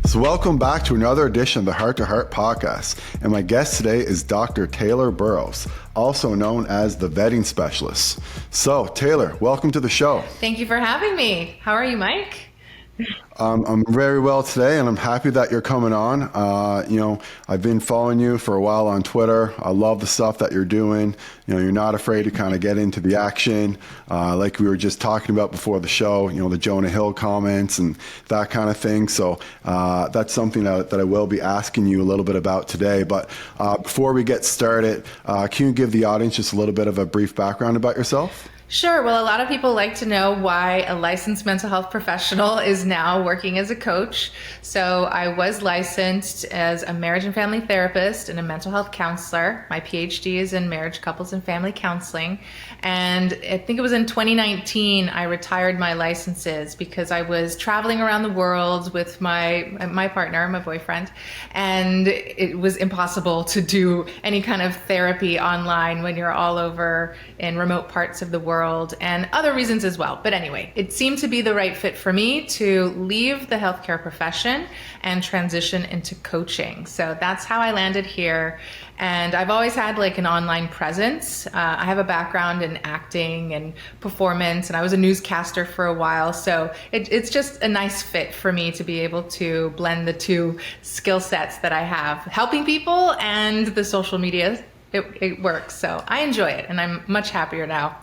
So welcome back to another edition of the Heart to Heart podcast. And my guest today is Dr. Taylor Burrows, also known as the vetting specialist. So Taylor, welcome to the show. Thank you for having me. How are you, Mike? I'm very well today, and I'm happy that you're coming on. I've been following you for a while on Twitter. I love the stuff that you're doing. You're not afraid to kind of get into the action, like we were just talking about before the show, the Jonah Hill comments and that kind of thing. So that's something that I will be asking you a little bit about today. But before we get started, can you give the audience just a little bit of a brief background about yourself? Sure. Well, a lot of people like to know why a licensed mental health professional is now working as a coach. So I was licensed as a marriage and family therapist and a mental health counselor. My PhD is in marriage, couples, and family counseling. And I think it was in 2019 I retired my licenses because I was traveling around the world with my partner, my boyfriend, and it was impossible to do any kind of therapy online when you're all over in remote parts of the world. And other reasons as well. But anyway, it seemed to be the right fit for me to leave the healthcare profession and transition into coaching. So that's how I landed here. And I've always had like an online presence. I have a background in acting and performance, and I was a newscaster for a while. So it's just a nice fit for me to be able to blend the two skill sets that I have, helping people and the social media. It works. So I enjoy it, and I'm much happier now.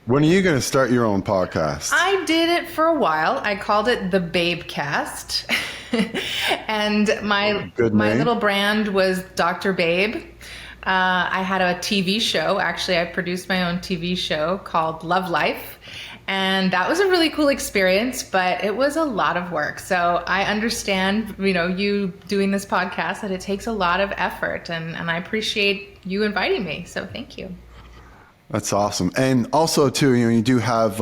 When are you going to start your own podcast? I did it for a while. I called it the Babecast. And my little brand was Dr. Babe. I had a TV show. Actually, I produced my own TV show called Love Life. And that was a really cool experience, but it was a lot of work. So I understand, you doing this podcast, that it takes a lot of effort, and I appreciate you inviting me. So thank you. That's awesome. And also too, you do have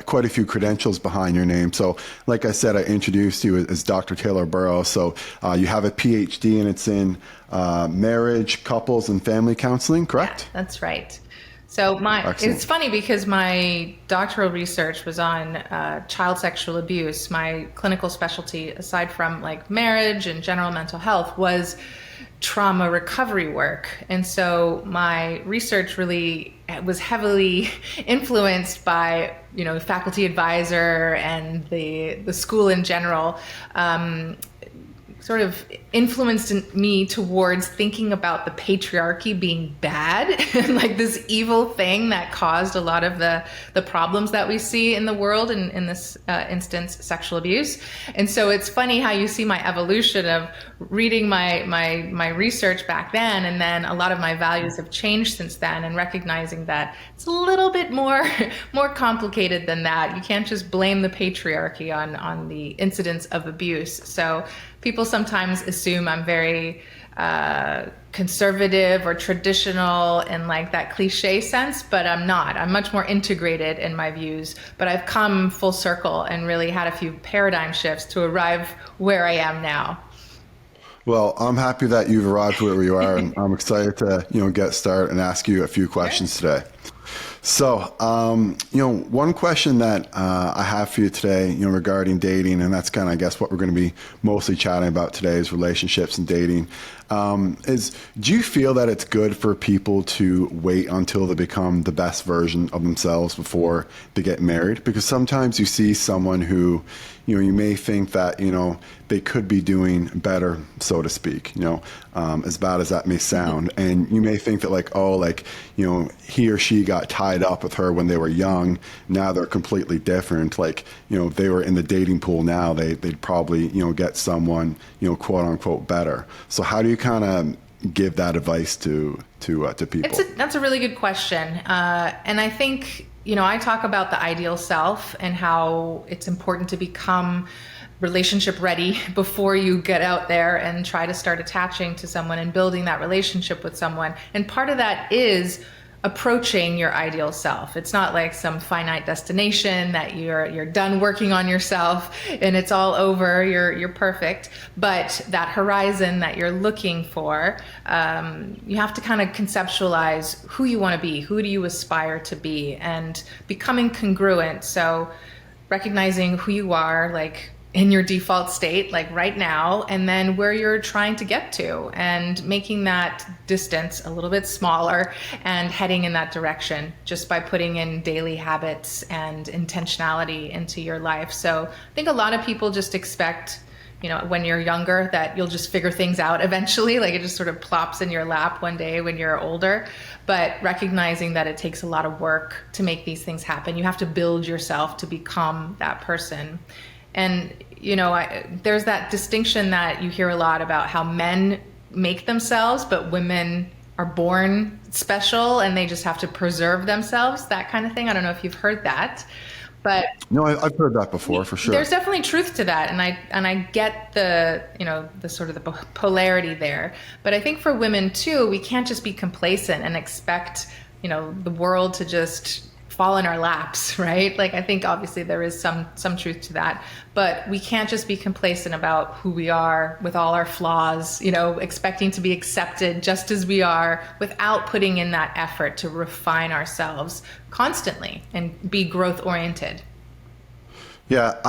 quite a few credentials behind your name. So like I said, I introduced you as Dr. Taylor Burrows. So you have a PhD, and it's in marriage, couples, and family counseling, correct? Yeah, that's right. So it's funny because my doctoral research was on child sexual abuse. My clinical specialty, aside from like marriage and general mental health, was trauma recovery work. And so my research really was heavily influenced by, faculty advisor and the school in general. Sort of influenced me towards thinking about the patriarchy being bad and like this evil thing that caused a lot of the problems that we see in the world, in this instance, sexual abuse. And so it's funny how you see my evolution of reading my research back then, and then a lot of my values have changed since then, and recognizing that it's a little bit more complicated than that. You can't just blame the patriarchy on the incidence of abuse. So people sometimes assume I'm very conservative or traditional in like that cliche sense, but I'm not. I'm much more integrated in my views, but I've come full circle and really had a few paradigm shifts to arrive where I am now. Well, I'm happy that you've arrived where you are, and I'm excited to, get started and ask you a few questions today. So, one question that I have for you today, regarding dating, and that's kind of, I guess, what we're going to be mostly chatting about today is relationships and dating, is do you feel that it's good for people to wait until they become the best version of themselves before they get married? Because sometimes you see someone who, you may think that, they could be doing better, so to speak, as bad as that may sound. And you may think that he or she got tied up with her when they were young. Now they're completely different. If they were in the dating pool now, they'd probably, get someone, quote unquote better. So how do you kind of give that advice to people? That's a really good question. And I think, I talk about the ideal self and how it's important to become relationship ready before you get out there and try to start attaching to someone and building that relationship with someone. And part of that is approaching your ideal self. It's not like some finite destination that you're done working on yourself and it's all over, you're perfect. But that horizon that you're looking for, you have to kind of conceptualize who you want to be, who do you aspire to be, and becoming congruent. So recognizing who you are, like in your default state, like right now, and then where you're trying to get to, and making that distance a little bit smaller and heading in that direction just by putting in daily habits and intentionality into your life. So I think a lot of people just expect, when you're younger, that you'll just figure things out eventually, like it just sort of plops in your lap one day when you're older. But recognizing that it takes a lot of work to make these things happen. You have to build yourself to become that person. And, there's that distinction that you hear a lot about how men make themselves, but women are born special and they just have to preserve themselves, that kind of thing. I don't know if you've heard that, but No, I've heard that before, for sure. there's definitely truth to that. And I get the sort of the polarity there. But I think for women too, we can't just be complacent and expect, the world to just fall in our laps, right? Like, I think obviously there is some truth to that, but we can't just be complacent about who we are with all our flaws, expecting to be accepted just as we are without putting in that effort to refine ourselves constantly and be growth oriented. Yeah,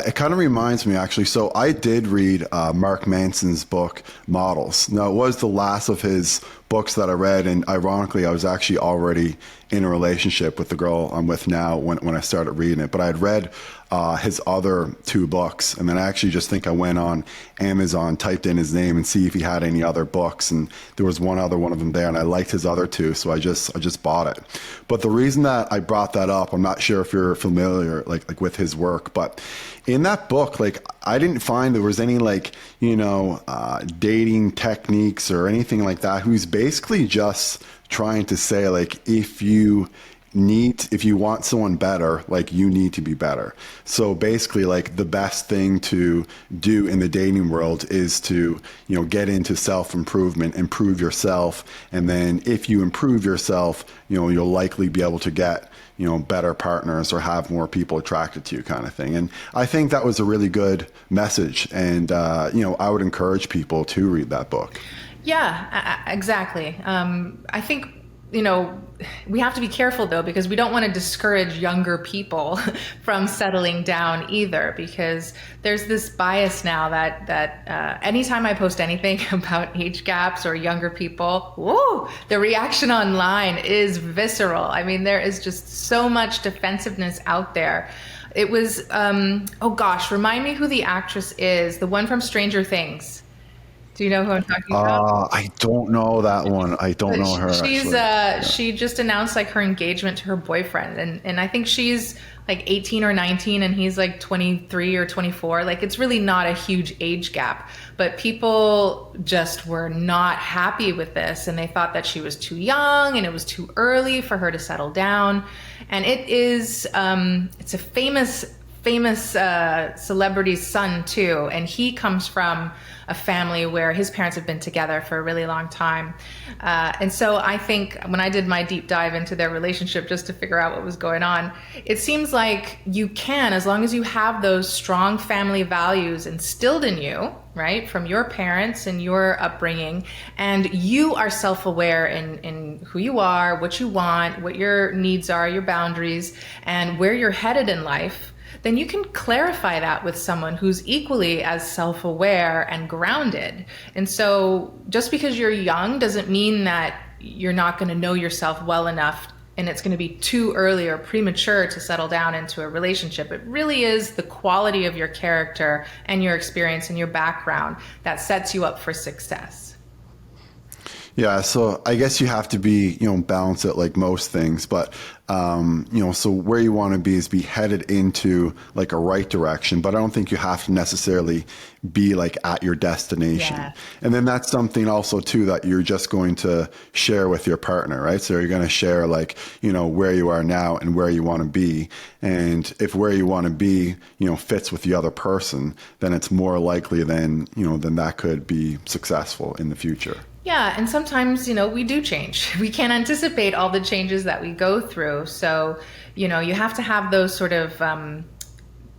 it kind of reminds me, actually. So I did read Mark Manson's book, Models. Now, it was the last of his books that I read, and ironically, I was actually already in a relationship with the girl I'm with now when I started reading it. But I had read his other two books, and then I actually just think I went on Amazon, typed in his name, and see if he had any other books, and there was one other one of them there, and I liked his other two, so I just bought it. But the reason that I brought that up, I'm not sure if you're familiar like with his work, but in that book, like, I didn't find there was any dating techniques or anything like that. He was basically just trying to say, like, if you want someone better, like, you need to be better. So basically, like, the best thing to do in the dating world is to, get into self-improvement, improve yourself. And then if you improve yourself, you'll likely be able to get, better partners or have more people attracted to you, kind of thing. And I think that was a really good message. And, I would encourage people to read that book. Yeah, exactly. I think, we have to be careful though, because we don't want to discourage younger people from settling down either, because there's this bias now that anytime I post anything about age gaps or younger people, whoa, the reaction online is visceral. I mean, there is just so much defensiveness out there. It was, oh gosh, remind me who the actress is, the one from Stranger Things. Do you know who I'm talking about? I don't know that one. I don't know her. She just announced like her engagement to her boyfriend, and I think she's like 18 or 19 and he's like 23 or 24. Like, it's really not a huge age gap, but people just were not happy with this, and they thought that she was too young and it was too early for her to settle down. And it is it's a famous celebrity's son too, and he comes from a family where his parents have been together for a really long time. And so I think when I did my deep dive into their relationship just to figure out what was going on, it seems like you can, as long as you have those strong family values instilled in you, right, from your parents and your upbringing, and you are self-aware in who you are, what you want, what your needs are, your boundaries, and where you're headed in life, then you can clarify that with someone who's equally as self-aware and grounded. And so just because you're young doesn't mean that you're not going to know yourself well enough and it's going to be too early or premature to settle down into a relationship. It really is the quality of your character and your experience and your background that sets you up for success. Yeah, so I guess you have to be, balance it like most things, but, so where you want to be is be headed into like a right direction, but I don't think you have to necessarily be like at your destination. Yeah. And then that's something also too that you're just going to share with your partner, right? So you're going to share like, where you are now and where you want to be. And if where you want to be, fits with the other person, then it's more likely then that could be successful in the future. Yeah, and sometimes, we do change. We can't anticipate all the changes that we go through. So, you have to have those sort of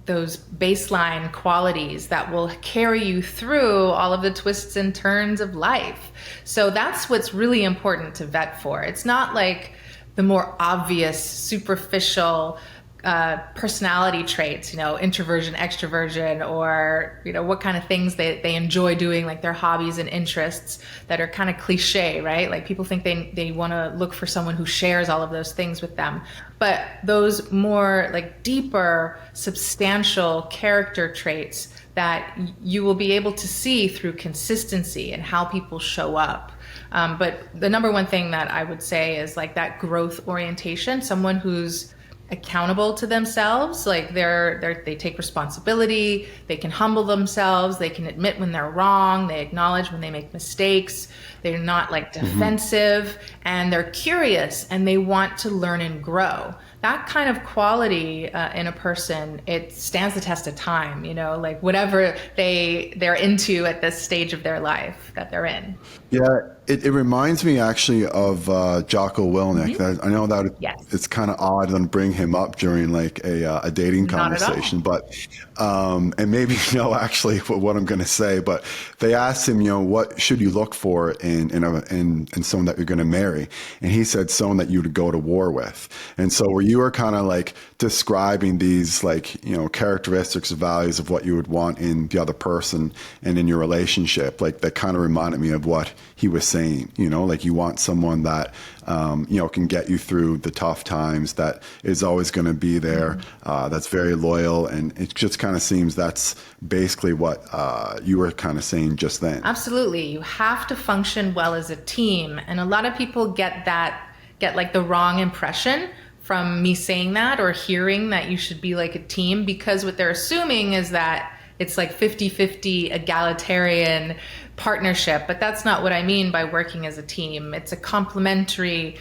those baseline qualities that will carry you through all of the twists and turns of life. So that's what's really important to vet for. It's not like the more obvious, superficial, personality traits, introversion, extroversion, or, what kind of things they enjoy doing, like their hobbies and interests that are kind of cliche, right? Like people think they want to look for someone who shares all of those things with them. But those more like deeper, substantial character traits that you will be able to see through consistency and how people show up. But the number one thing that I would say is like that growth orientation, someone who's accountable to themselves, like they take responsibility, they can humble themselves, they can admit when they're wrong, they acknowledge when they make mistakes, they're not like defensive, and they're curious and they want to learn and grow. That kind of quality in a person, it stands the test of time, like whatever they're into at this stage of their life that they're in. Yeah, it reminds me actually of Jocko Willink. I know that Yes. it's kind of odd to bring him up during like a dating conversation, but and maybe you know actually what I'm going to say. But they asked him, what should you look for in someone that you're going to marry, and he said someone that you would go to war with. And so where you were kind of like describing these like characteristics, values of what you would want in the other person and in your relationship, like that kind of reminded me of what he was saying, like you want someone that, can get you through the tough times, that is always going to be there, that's very loyal. And it just kind of seems that's basically what you were kind of saying just then. Absolutely. You have to function well as a team. And a lot of people get like the wrong impression from me saying that or hearing that you should be like a team, because what they're assuming is that it's like 50-50 egalitarian partnership, but that's not what I mean by working as a team. It's a complementary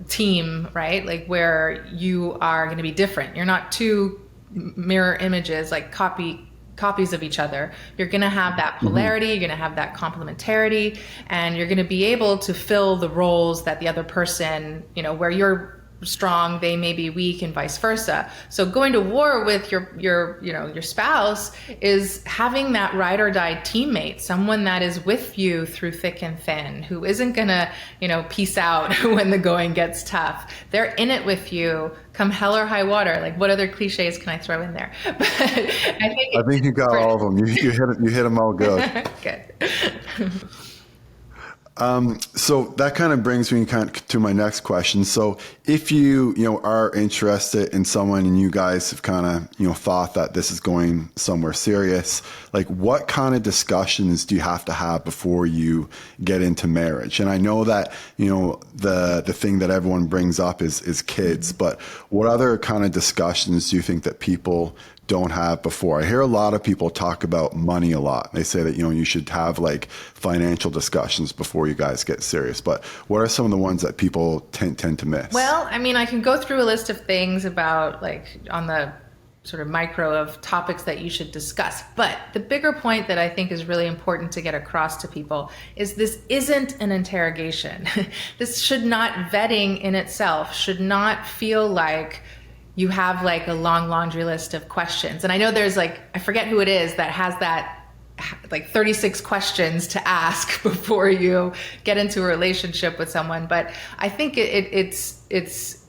team, right? Like where you are going to be different. You're not two mirror images, like copies of each other. You're going to have that polarity, you're going to have that complementarity, and you're going to be able to fill the roles that the other person, where you're strong, they may be weak, and vice versa. So going to war with your spouse is having that ride or die teammate, someone that is with you through thick and thin, who isn't gonna, peace out when the going gets tough. They're in it with you, come hell or high water. Like, what other cliches can I throw in there? But I think you got all of them. You hit them all good. Good. So that kind of brings me to my next question. So if you are interested in someone and you guys have kind of, thought that this is going somewhere serious, like what kind of discussions do you have to have before you get into marriage? And I know that, the thing that everyone brings up is kids, but what other kind of discussions do you think that people don't have before? I hear a lot of people talk about money a lot. They say that, you should have like financial discussions before you guys get serious. But what are some of the ones that people tend to miss? Well, I mean, I can go through a list of things about like on the sort of micro of topics that you should discuss. But the bigger point that I think is really important to get across to people is this isn't an interrogation. This should not, vetting in itself should not feel like you have like a long laundry list of questions. And I know there's like, I forget who it is that has that like 36 questions to ask before you get into a relationship with someone. But I think it's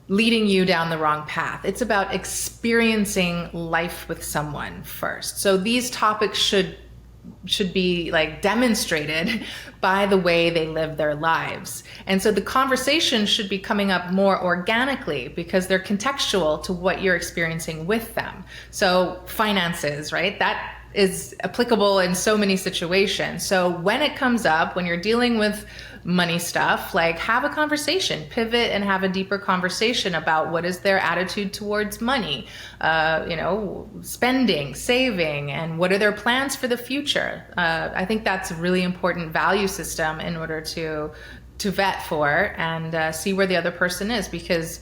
leading you down the wrong path. It's about experiencing life with someone first. So these topics should be like demonstrated by the way they live their lives. And so the conversation should be coming up more organically because they're contextual to what you're experiencing with them. So finances, right? That is applicable in so many situations. So when it comes up, when you're dealing with money stuff, like have a conversation, pivot and have a deeper conversation about what is their attitude towards money, spending, saving, and what are their plans for the future. I think that's a really important value system in order to vet for and see where the other person is, because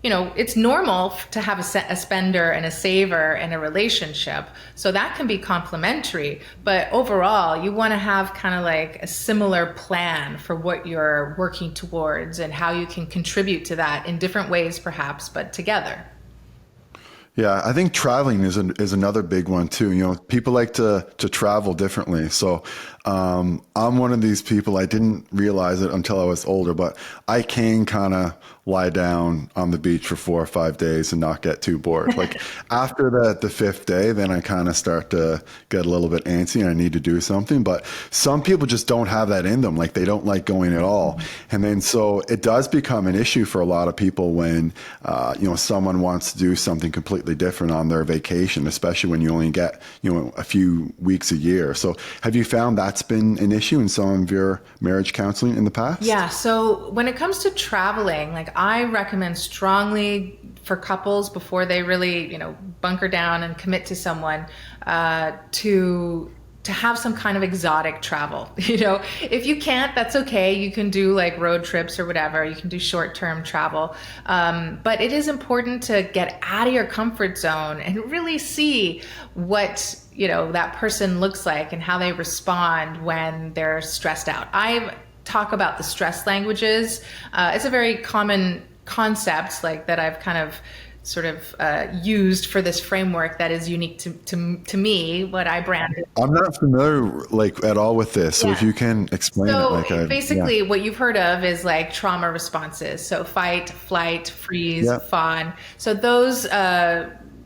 it's normal to have a spender and a saver in a relationship. So that can be complementary. But overall, you want to have kind of like a similar plan for what you're working towards and how you can contribute to that in different ways, perhaps, but together. Yeah, I think traveling is another big one too. People like to travel differently. So I'm one of these people, I didn't realize it until I was older, but I can kind of lie down on the beach for 4 or 5 days and not get too bored. Like after the fifth day, then I kind of start to get a little bit antsy and I need to do something. But some people just don't have that in them. Like they don't like going at all. And then so it does become an issue for a lot of people when, someone wants to do something completely different on their vacation, especially when you only get, a few weeks a year. So have you found that's been an issue in some of your marriage counseling in the past? Yeah. So when it comes to traveling, like I recommend strongly for couples before they really, bunker down and commit to someone, to have some kind of exotic travel. If you can't, that's okay. You can do like road trips or whatever. You can do short-term travel. But it is important to get out of your comfort zone and really see what, that person looks like and how they respond when they're stressed out. I talk about the stress languages. It's a very common concept like that I've kind of sort of used for this framework that is unique to me, what I branded. I'm not familiar like at all with this. So if you can explain it. Basically what you've heard of is like trauma responses. So fight, flight, freeze, fawn. So those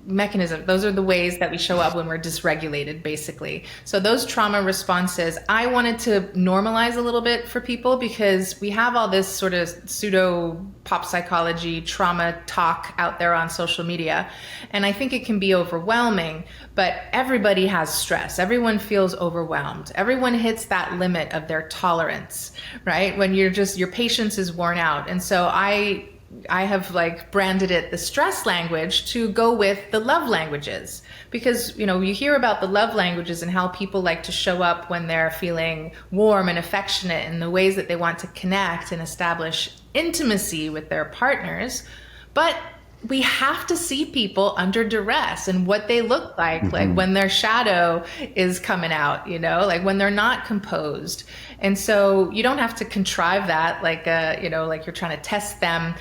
mechanism, those are the ways that we show up when we're dysregulated, basically. So those trauma responses, I wanted to normalize a little bit for people because we have all this sort of pseudo pop psychology trauma talk out there on social media. And I think it can be overwhelming, but everybody has stress. Everyone feels overwhelmed. Everyone hits that limit of their tolerance, right? When your patience is worn out. And so I have like branded it the stress language to go with the love languages, because you hear about the love languages and how people like to show up when they're feeling warm and affectionate in the ways that they want to connect and establish intimacy with their partners. But we have to see people under duress and what they look like, like when their shadow is coming out, like when they're not composed. And so you don't have to contrive that like you're trying to test them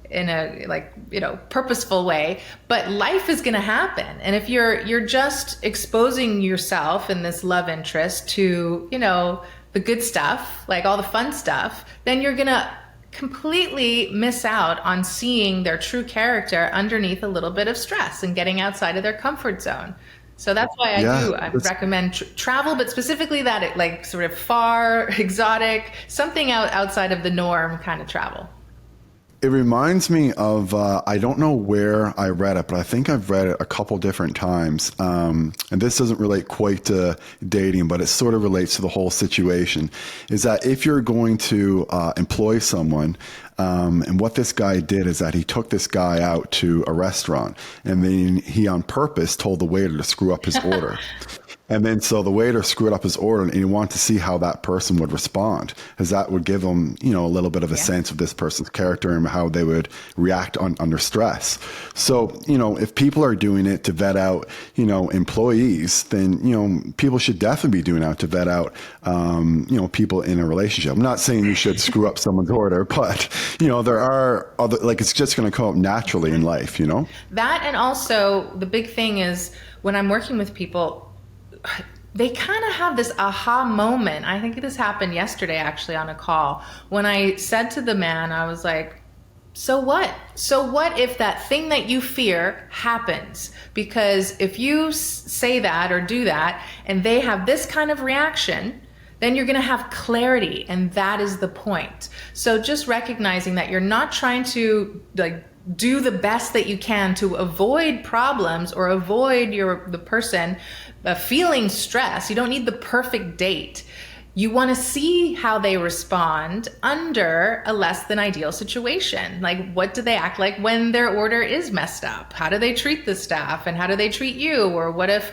in a purposeful way, but life is going to happen. And if you're just exposing yourself and this love interest to, the good stuff, like all the fun stuff, then you're going to completely miss out on seeing their true character underneath a little bit of stress and getting outside of their comfort zone. So that's why I recommend travel, but specifically that it like sort of far, exotic, something outside of the norm kind of travel. It reminds me of, I don't know where I read it, but I think I've read it a couple different times. And this doesn't relate quite to dating, but it sort of relates to the whole situation, is that if you're going to employ someone, and what this guy did is that he took this guy out to a restaurant and then he on purpose told the waiter to screw up his order. And then so the waiter screwed up his order and he wanted to see how that person would respond, because that would give him, a little bit of a sense of this person's character and how they would react under stress. So, if people are doing it to vet out, employees, then, people should definitely be doing it to vet out, people in a relationship. I'm not saying you should screw up someone's order, but, there are other, like it's just going to come up naturally in life, That, and also the big thing is when I'm working with people, they kind of have this aha moment. I think this happened yesterday actually on a call when I said to the man, I was like, so what? So what if that thing that you fear happens? Because if you say that or do that and they have this kind of reaction, then you're going to have clarity. And that is the point. So just recognizing that you're not trying to do the best that you can to avoid problems or avoid the person feeling stress. You don't need the perfect date. You want to see how they respond under a less than ideal situation. Like, what do they act like when their order is messed up? How do they treat the staff and how do they treat you? Or what if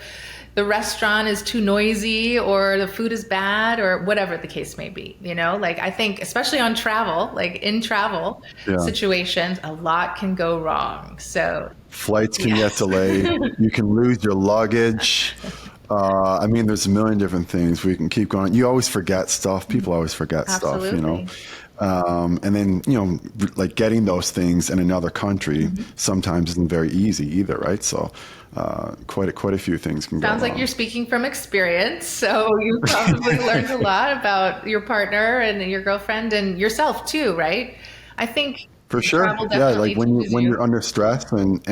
the restaurant is too noisy or the food is bad or whatever the case may be, I think especially on travel, like in travel situations, a lot can go wrong. So flights can get delayed. You can lose your luggage. There's a million different things we can keep going. You always forget stuff. People always forget stuff, And then, like getting those things in another country sometimes isn't very easy either, right? So quite a few things can go Sounds like wrong. you're speaking from experience. So you probably learned a lot about your partner and your girlfriend and yourself too, right? I think For sure. travel Yeah. Like definitely teaches when you. you're under stress and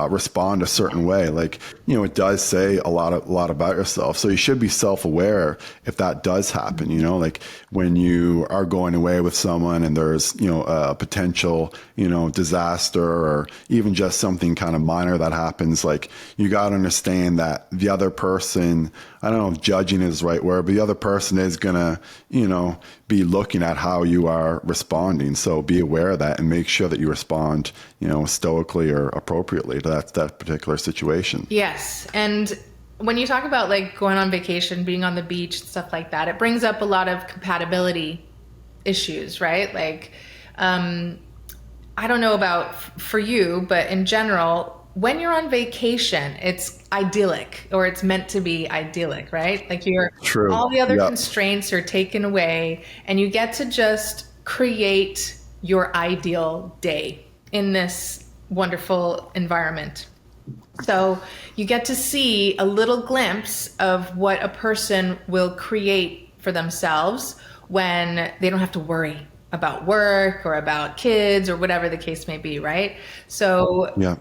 respond a certain way, like, it does say a lot about yourself. So you should be self-aware if that does happen, like when you are going away with someone and there's, a potential, disaster or even just something kind of minor that happens, like you got to understand that the other person, I don't know if judging is the right word, but the other person is gonna, be looking at how you are responding. So be aware of that and make sure that you respond, stoically or appropriately to that particular situation. Yes. And when you talk about like going on vacation, being on the beach, stuff like that, it brings up a lot of compatibility issues, right? Like, I don't know about for you, but in general, when you're on vacation, it's idyllic or it's meant to be idyllic, right? Like True. all the other Yep. constraints are taken away and you get to just create your ideal day in this wonderful environment. So you get to see a little glimpse of what a person will create for themselves when they don't have to worry about work or about kids or whatever the case may be, right? So Yeah.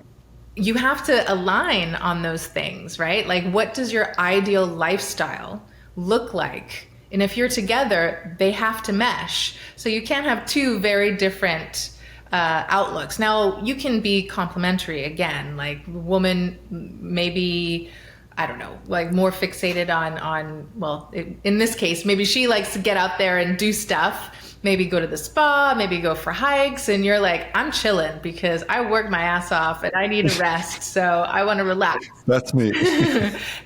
you have to align on those things, right? Like, what does your ideal lifestyle look like? And if you're together, they have to mesh. So you can't have two very different outlooks. Now, you can be complementary again, like woman maybe, I don't know, like more fixated in this case, maybe she likes to get out there and do stuff, maybe go to the spa, maybe go for hikes. And you're like, I'm chilling because I worked my ass off and I need a rest. So I want to relax. That's me.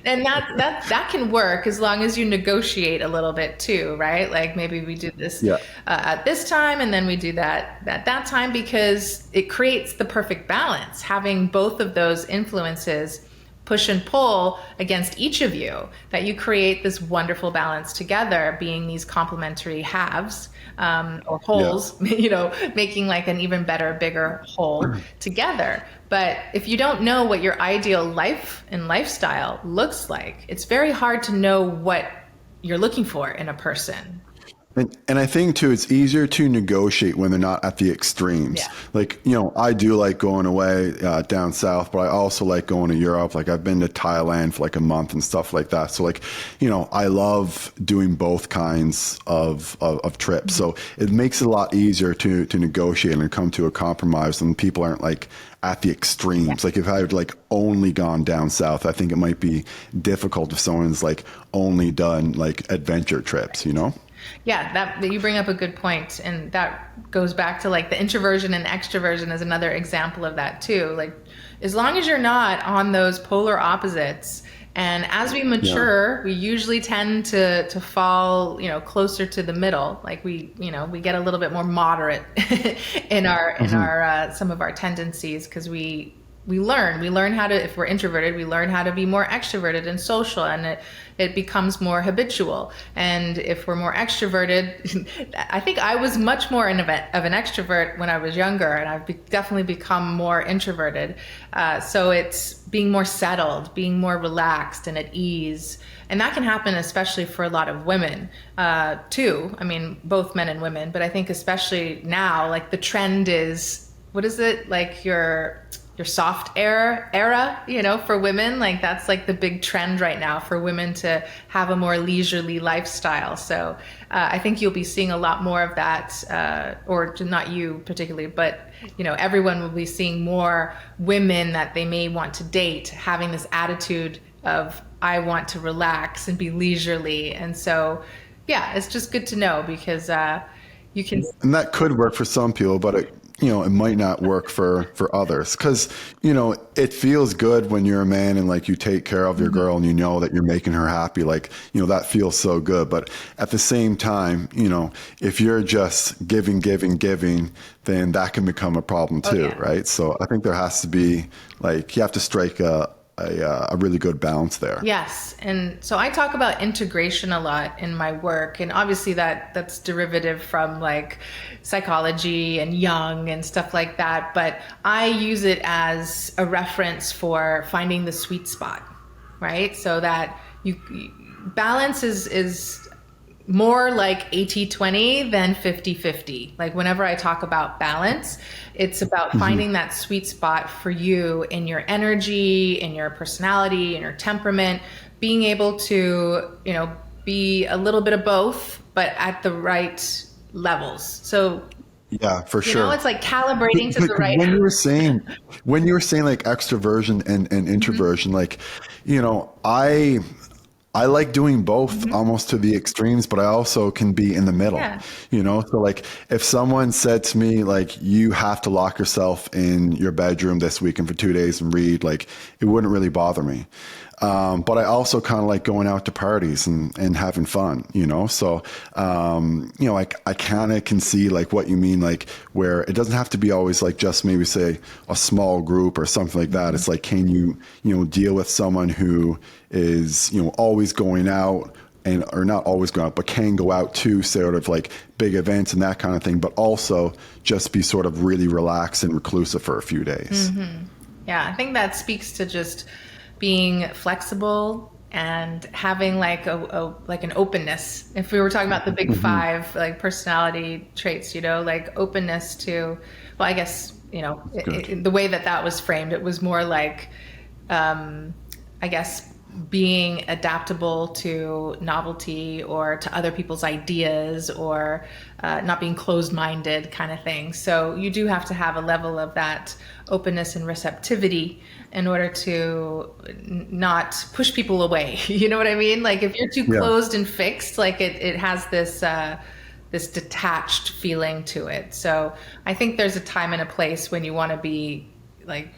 And that can work as long as you negotiate a little bit too, right? Like maybe we do this Yeah. at this time and then we do that at that time because it creates the perfect balance, having both of those influences push and pull against each of you, that you create this wonderful balance together, being these complementary halves or wholes, making like an even better, bigger whole together. But if you don't know what your ideal life and lifestyle looks like, it's very hard to know what you're looking for in a person. And I think too, it's easier to negotiate when they're not at the Yeah. extremes. Like, I do like going away down south, but I also like going to Europe. Like I've been to Thailand for like a month and stuff like that. So like, I love doing both kinds of trips. So it makes it a lot easier to negotiate and come to a compromise when people aren't like at the extremes. Like if I had like only gone down south, I think it might be difficult if someone's like only done like adventure trips. Yeah, that you bring up a good point, and that goes back to like the introversion and extroversion is another example of that too. Like, as long as you're not on those polar opposites, and as we mature, we usually tend to fall, closer to the middle. Like we get a little bit more moderate in our some of our tendencies because we learn how to, if we're introverted, we learn how to be more extroverted and social, and it becomes more habitual. And if we're more extroverted, I think I was much more of an extrovert when I was younger, and I've definitely become more introverted. So it's being more settled, being more relaxed and at ease. And that can happen especially for a lot of women too. I mean, both men and women, but I think especially now, like the trend is, what is it? Like your soft era, for women, like that's like the big trend right now for women to have a more leisurely lifestyle. So I think you'll be seeing a lot more of that, or not you particularly, but everyone will be seeing more women that they may want to date having this attitude of, I want to relax and be leisurely. And so, yeah, it's just good to know because you can. And that could work for some people, but it might not work for others. Because it feels good when you're a man and like you take care of your girl and you know that you're making her happy. Like that feels so good. But at the same time, if you're just giving, then that can become a problem too, yeah. right? So I think there has to be like, you have to strike a a really good balance there. Yes. And so I talk about integration a lot in my work. And obviously that's derivative from like psychology and Jung and stuff like that. But I use it as a reference for finding the sweet spot, right? So that balance is more like 80-20 than 50-50. Like whenever I talk about balance, it's about finding that sweet spot for you in your energy, in your personality, in your temperament, being able to, be a little bit of both, but at the right levels. So Yeah, for sure. it's like calibrating to the right. When you were saying like extroversion and introversion, like, I like doing both almost to the extremes, but I also can be in the middle, Yeah. So like if someone said to me, like, you have to lock yourself in your bedroom this weekend for 2 days and read, like, it wouldn't really bother me. But I also kind of like going out to parties and having fun, so, I kind of can see like what you mean, like where it doesn't have to be always like just maybe say a small group or something like that. It's like, can you, deal with someone who is, always going out or not always going out, but can go out to sort of like big events and that kind of thing, but also just be sort of really relaxed and reclusive for a few days. Yeah, I think that speaks to just being flexible and having like like an openness. If we were talking about the big five like personality traits, like openness to, well, I guess, the way that was framed, it was more like, I guess, being adaptable to novelty or to other people's ideas, or not being closed-minded kind of thing. So you do have to have a level of that openness and receptivity in order to not push people away. You know what I mean? Like if you're too closed and fixed, like it has this detached feeling to it. So I think there's a time and a place when you want to be like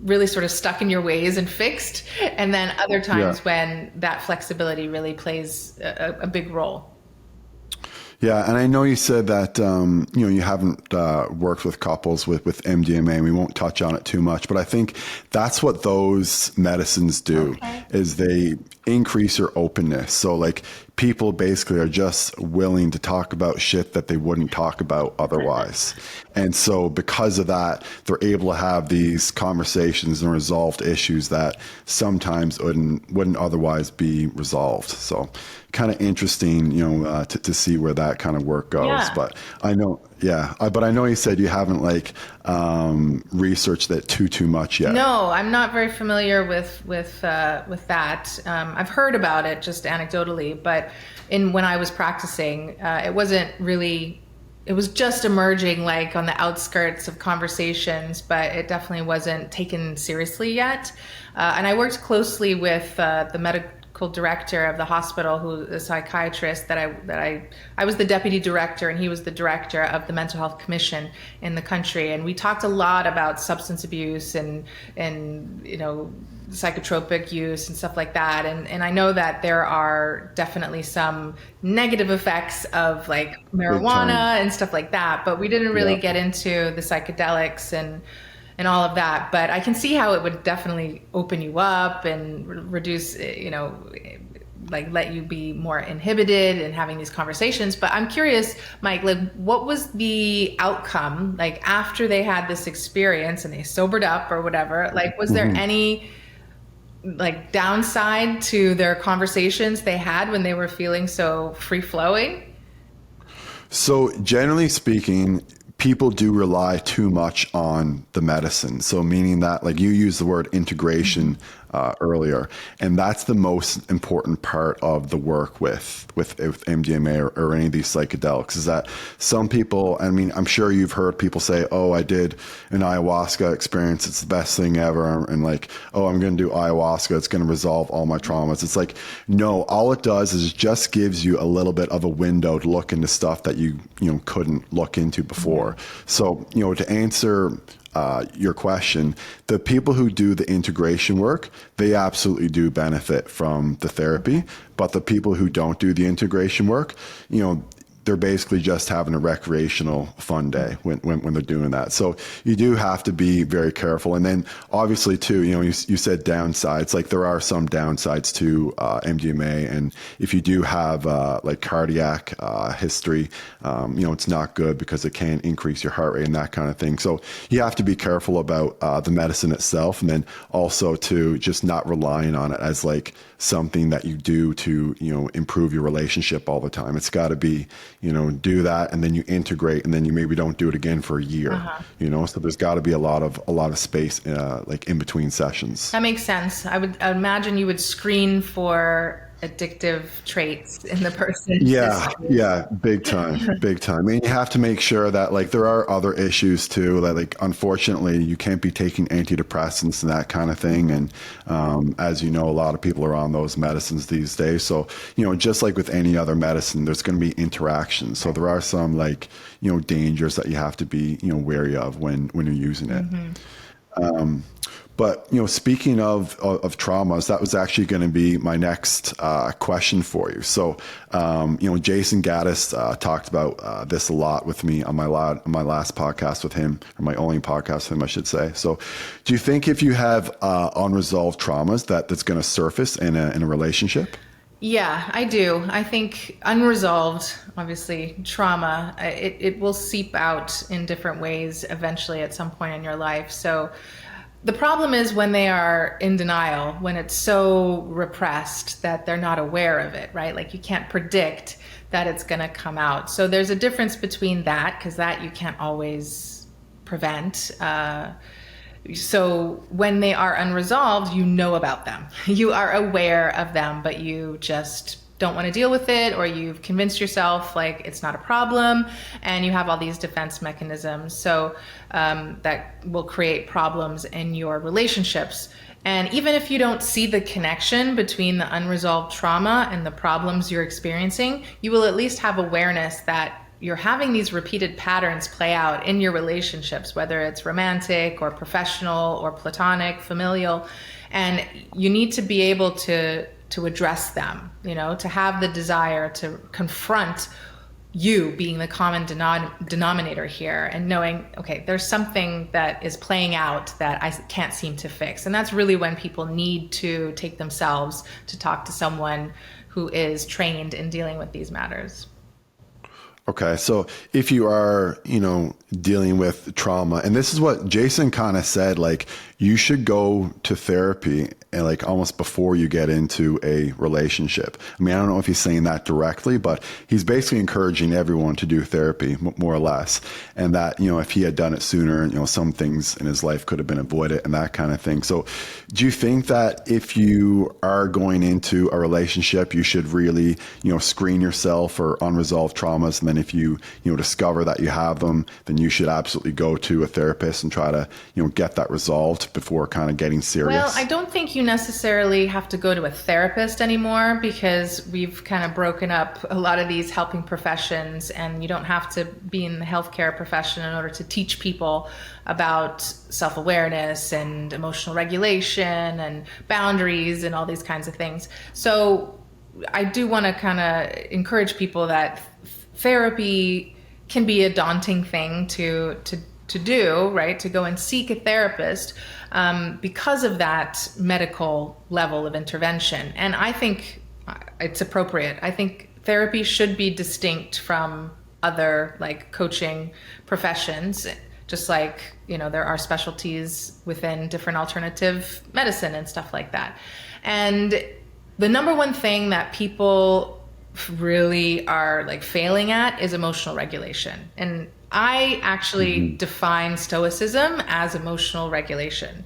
really sort of stuck in your ways and fixed, and then other times when that flexibility really plays a big role. Yeah, and I know you said that you haven't worked with couples with MDMA, and we won't touch on it too much, but I think that's what those medicines do. Okay. Is they increase your openness. So like people basically are just willing to talk about shit that they wouldn't talk about otherwise. And so because of that, they're able to have these conversations and resolved issues that sometimes wouldn't otherwise be resolved. So kind of interesting, to see where that kind of work goes. Yeah. But I know, but I know you said you haven't like researched that too much yet. No, I'm not very familiar with that. I've heard about it just anecdotally, but when I was practicing, it wasn't really. It was just emerging like on the outskirts of conversations, but it definitely wasn't taken seriously yet. And I worked closely with the medical director of the hospital, who is a psychiatrist that I was the deputy director, and he was the director of the mental health commission in the country. And we talked a lot about substance abuse and psychotropic use and stuff like that. And I know that there are definitely some negative effects of like marijuana and stuff like that, but we didn't really get into the psychedelics and all of that. But I can see how it would definitely open you up and reduce, like let you be more inhibited in having these conversations. But I'm curious, Mike, like what was the outcome like after they had this experience and they sobered up or whatever? Like, was there any like downside to their conversations they had when they were feeling so free flowing? So generally speaking, people do rely too much on the medicine. So meaning that, like you used the word integration earlier, and that's the most important part of the work with MDMA or any of these psychedelics, is that some people, I mean, I'm sure you've heard people say, oh, I did an ayahuasca experience, it's the best thing ever, and like, oh, I'm going to do ayahuasca, it's going to resolve all my traumas. It's like, no, all it does is it just gives you a little bit of a window to look into stuff that you couldn't look into before. So, to answer your question, the people who do the integration work, they absolutely do benefit from the therapy. But the people who don't do the integration work, they're basically just having a recreational fun day when they're doing that. So you do have to be very careful. And then obviously too, you said downsides, like there are some downsides to MDMA. And if you do have like cardiac history, it's not good because it can increase your heart rate and that kind of thing. So you have to be careful about the medicine itself, and then also to just not relying on it as like something that you do to, improve your relationship all the time. It's got to be, do that and then you integrate and then you maybe don't do it again for a year, so there's got to be a lot of space like in between sessions. That makes sense. I would imagine you would screen for addictive traits in the person. Yeah, big time. I mean, you have to make sure that like there are other issues too, that like unfortunately you can't be taking antidepressants and that kind of thing. And as you know, a lot of people are on those medicines these days. So, just like with any other medicine, there's going to be interactions. So there are some like, dangers that you have to be, wary of when you're using it. But, speaking of traumas, that was actually going to be my next question for you. So, Jason Gaddis talked about this a lot with me on my last podcast with him, or my only podcast with him, I should say. So do you think if you have unresolved traumas that's going to surface in a relationship? Yeah, I do. I think unresolved, obviously, trauma, it will seep out in different ways eventually at some point in your life. So the problem is when they are in denial, when it's so repressed that they're not aware of it, right? Like you can't predict that it's going to come out. So there's a difference between that, because that you can't always prevent. So when they are unresolved, you know about them. You are aware of them, but you just don't want to deal with it, or you've convinced yourself like it's not a problem, and you have all these defense mechanisms. So that will create problems in your relationships. And even if you don't see the connection between the unresolved trauma and the problems you're experiencing, you will at least have awareness that you're having these repeated patterns play out in your relationships, whether it's romantic or professional or platonic, familial, and you need to be able to address them, to have the desire to confront you being the common denominator here, and knowing, okay, there's something that is playing out that I can't seem to fix. And that's really when people need to take themselves to talk to someone who is trained in dealing with these matters. Okay, so if you are, dealing with trauma, and this is what Jason kind of said, like you should go to therapy and like almost before you get into a relationship. I mean, I don't know if he's saying that directly, but he's basically encouraging everyone to do therapy, more or less. And that, if he had done it sooner, some things in his life could have been avoided and that kind of thing. So do you think that if you are going into a relationship, you should really, screen yourself for unresolved traumas? And then if you, discover that you have them, then you should absolutely go to a therapist and try to, get that resolved before kind of getting serious? Well, I don't think you necessarily have to go to a therapist anymore, because we've kind of broken up a lot of these helping professions, and you don't have to be in the healthcare profession in order to teach people about self-awareness and emotional regulation and boundaries and all these kinds of things. So I do want to kind of encourage people that therapy can be a daunting thing to do, right? To go and seek a therapist because of that medical level of intervention. And I think it's appropriate. I think therapy should be distinct from other like coaching professions, just like, there are specialties within different alternative medicine and stuff like that. And the number one thing that people really are like failing at is emotional regulation. And I actually define Stoicism as emotional regulation.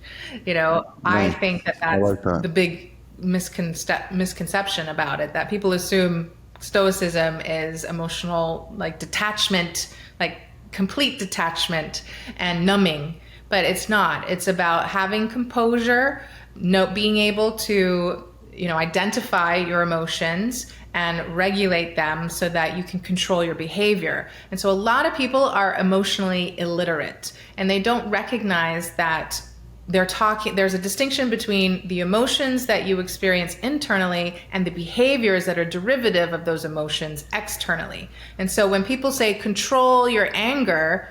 I think that that's the big misconception about it, that people assume Stoicism is emotional, like detachment, like complete detachment and numbing, but it's not. It's about having composure, being able to, identify your emotions and regulate them so that you can control your behavior. And so a lot of people are emotionally illiterate, and they don't recognize that there's a distinction between the emotions that you experience internally and the behaviors that are derivative of those emotions externally. And so when people say control your anger,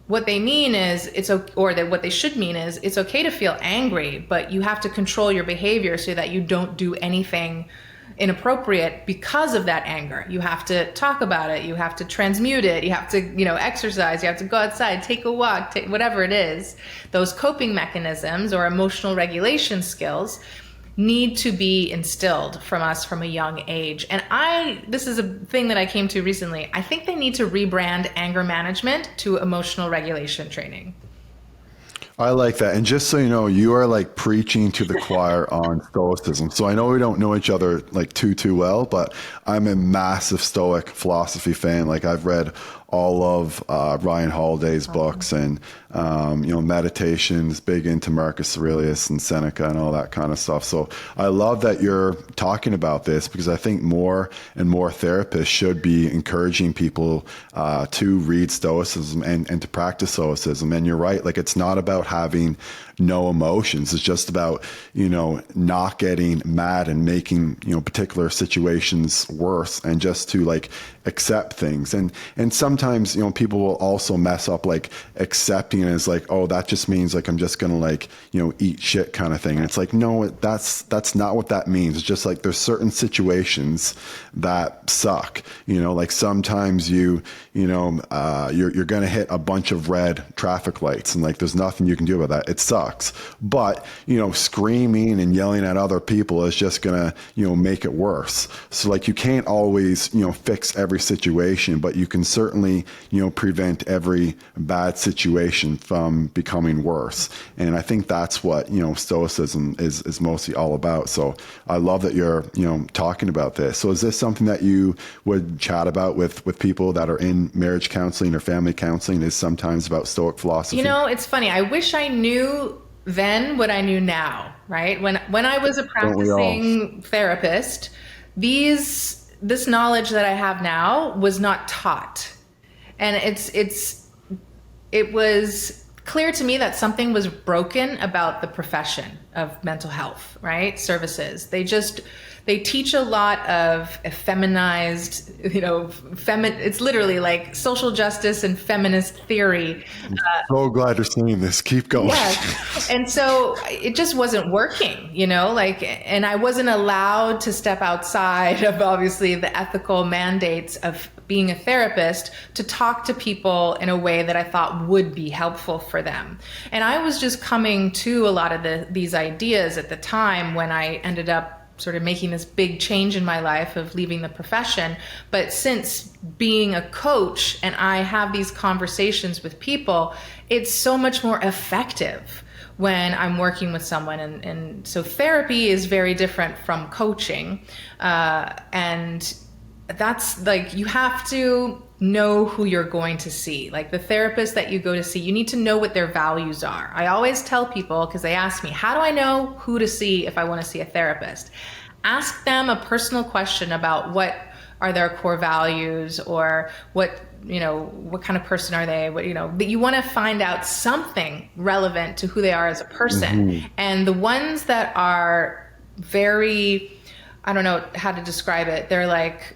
what they mean is what they should mean is it's okay to feel angry, but you have to control your behavior so that you don't do anything inappropriate because of that anger. You have to talk about it. You have to transmute it. You have to, exercise. You have to go outside, take a walk, whatever it is. Those coping mechanisms or emotional regulation skills need to be instilled from us from a young age. And this is a thing that I came to recently. I think they need to rebrand anger management to emotional regulation training. I like that. And just so you know, you are like preaching to the choir on Stoicism. So I know we don't know each other like too well, but I'm a massive Stoic philosophy fan. Like I've read all of Ryan Holiday's books and, Meditations, big into Marcus Aurelius and Seneca and all that kind of stuff. So I love that you're talking about this because I think more and more therapists should be encouraging people to read Stoicism and to practice Stoicism. And you're right, like it's not about having no emotions. It's just about, not getting mad and making, particular situations worse and just to like accept things. And sometimes, people will also mess up like accepting it as like, oh, that just means like I'm just going to like, eat shit kind of thing. And it's like, no, that's not what that means. It's just like there's certain situations that suck, like sometimes you're going to hit a bunch of red traffic lights and like there's nothing you can do about that. It sucks. But, screaming and yelling at other people is just going to, make it worse. So like you can't always, fix every situation, but you can certainly, prevent every bad situation from becoming worse. And I think that's what, Stoicism is mostly all about. So I love that you're, talking about this. So is this something that you would chat about with people that are in marriage counseling or family counseling, is sometimes about Stoic philosophy? It's funny. I wish I knew then what I knew now, right? When I was a practicing therapist, this knowledge that I have now was not taught. And it was clear to me that something was broken about the profession of mental health, right? Services. They teach a lot of effeminized, it's literally like social justice and feminist theory. I'm so glad you're saying this. Keep going. Yes. And so it just wasn't working, and I wasn't allowed to step outside of obviously the ethical mandates of being a therapist to talk to people in a way that I thought would be helpful for them. And I was just coming to a lot of these ideas at the time when I ended up sort of making this big change in my life of leaving the profession. But since being a coach and I have these conversations with people, it's so much more effective when I'm working with someone. And so therapy is very different from coaching. And that's like, you have to know who you're going to see. Like the therapist that you go to see, you need to know what their values are. I always tell people, because they ask me, how do I know who to see if I want to see a therapist? Ask them a personal question about what are their core values, or what kind of person are they? But you want to find out something relevant to who they are as a person. Mm-hmm. And the ones that are very, I don't know how to describe it. They're like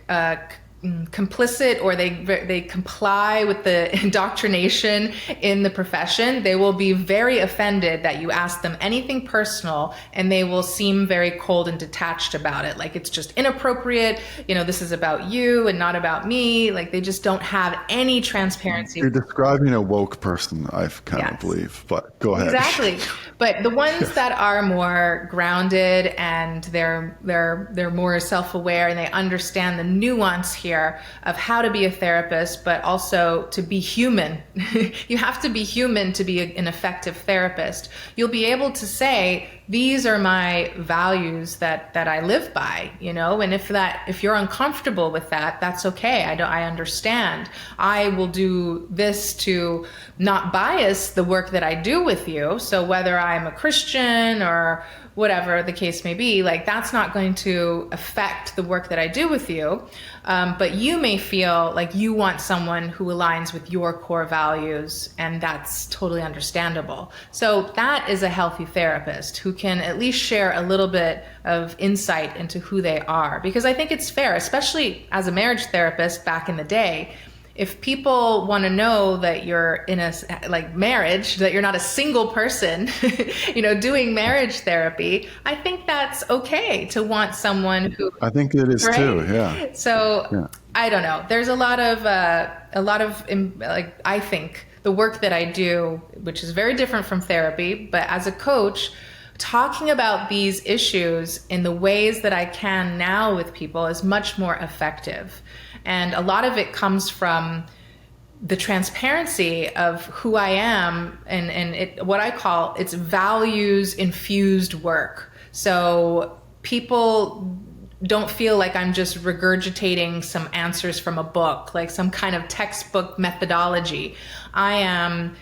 complicit, or they comply with the indoctrination in the profession. They will be very offended that you ask them anything personal, and they will seem very cold and detached about it. Like it's just inappropriate. This is about you and not about me. Like they just don't have any transparency. You're describing a woke person, I kind of believe, but go ahead. Exactly. But the ones that are more grounded and they're more self-aware and they understand the nuance here of how to be a therapist, but also to be human. You have to be human to be an effective therapist. You'll be able to say, these are my values that I live by, and if you're uncomfortable with that, that's okay. I understand. I will do this to not bias the work that I do with you. So whether I'm a Christian or whatever the case may be, like that's not going to affect the work that I do with you. But you may feel like you want someone who aligns with your core values, and that's totally understandable. So that is a healthy therapist who can at least share a little bit of insight into who they are. Because I think it's fair, especially as a marriage therapist back in the day, if people want to know that you're in a like marriage, that you're not a single person, doing marriage therapy, I think that's okay to want someone who, I think it is too. right? Yeah. So Yeah. I don't know. There's a lot of like, I think the work that I do, which is very different from therapy, but as a coach, talking about these issues in the ways that I can now with people is much more effective. And a lot of it comes from the transparency of who I am and what I call it's values infused work. So people don't feel like I'm just regurgitating some answers from a book, like some kind of textbook methodology. I am,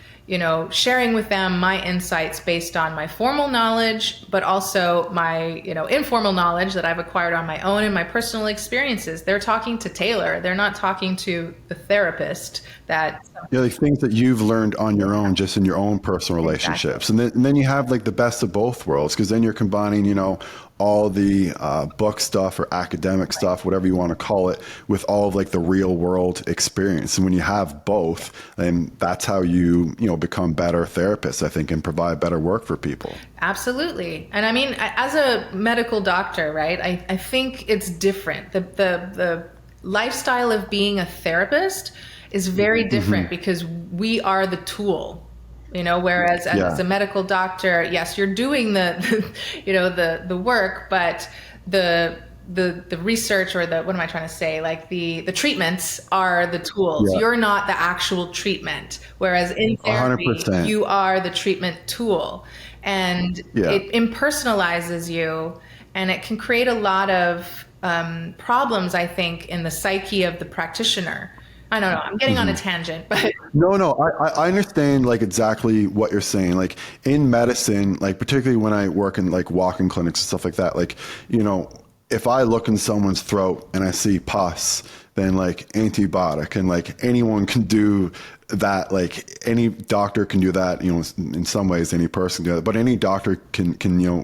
sharing with them my insights based on my formal knowledge, but also my, informal knowledge that I've acquired on my own and my personal experiences. They're talking to Taylor. They're not talking to the therapist that. Yeah, like things that you've learned on your own, just in your own personal relationships. Exactly. And then you have like the best of both worlds, because then you're combining, all the book stuff or academic stuff, whatever you want to call it, with all of like the real world experience. And when you have both, then that's how you, become better therapists, I think, and provide better work for people. Absolutely. And I mean, as a medical doctor, right, I think it's different. The lifestyle of being a therapist is very different because we are the tool. Whereas as a medical doctor, yes, you're doing the work, but the research or what am I trying to say? Like the treatments are the tools. Yeah. You're not the actual treatment. Whereas in therapy, 100%. you are the treatment tool, and it impersonalizes you, and it can create a lot of problems, I think, in the psyche of the practitioner. I don't know. I'm getting on a tangent, but No, I understand like exactly what you're saying. Like in medicine, like particularly when I work in like walk-in clinics and stuff like that, like, if I look in someone's throat and I see pus, then like antibiotic, and like anyone can do that. Like any doctor can do that, in some ways any person can do that, but any doctor can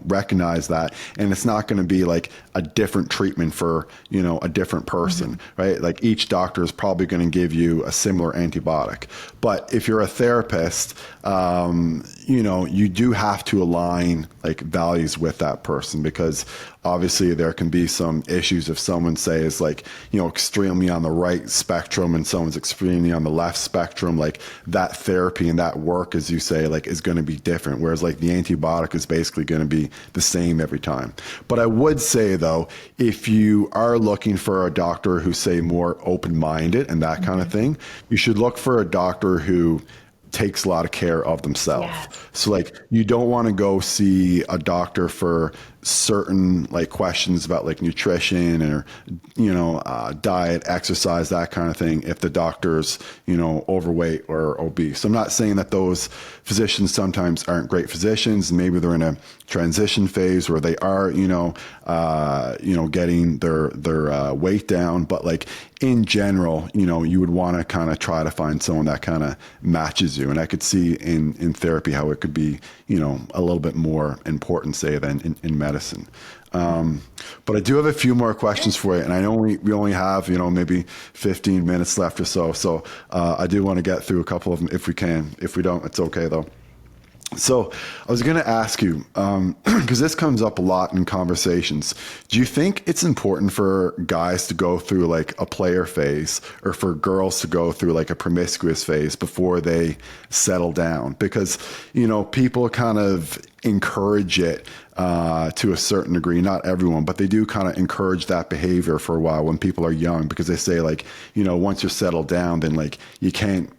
recognize that, and it's not going to be like a different treatment for a different person, right? Like each doctor is probably going to give you a similar antibiotic. But if you're a therapist, you do have to align like values with that person, because obviously there can be some issues if someone say is like extremely on the right spectrum and someone's extremely on the left spectrum. Like that therapy and that work, as you say, like is going to be different, whereas like the antibiotic is basically going to be the same every time. But I would say though, if you are looking for a doctor who's say more open-minded and that kind of thing, you should look for a doctor who takes a lot of care of themselves. Yes. So like you don't want to go see a doctor for certain like questions about like nutrition or diet, exercise, that kind of thing if the doctor's overweight or obese. I'm not saying that those physicians sometimes aren't great physicians. Maybe they're in a transition phase where they are getting their weight down, but like in general, you would want to kind of try to find someone that kind of matches you. And I could see in therapy how it could be a little bit more important, say, than in medicine. But I do have a few more questions for you, and I know we only have maybe 15 minutes left or so. So I do want to get through a couple of them if we can. If we don't, it's okay though. So I was going to ask you, because this comes up a lot in conversations. Do you think it's important for guys to go through like a player phase, or for girls to go through like a promiscuous phase before they settle down? Because, people kind of encourage it to a certain degree, not everyone, but they do kind of encourage that behavior for a while when people are young, because they say like, once you're settled down, then like you can't,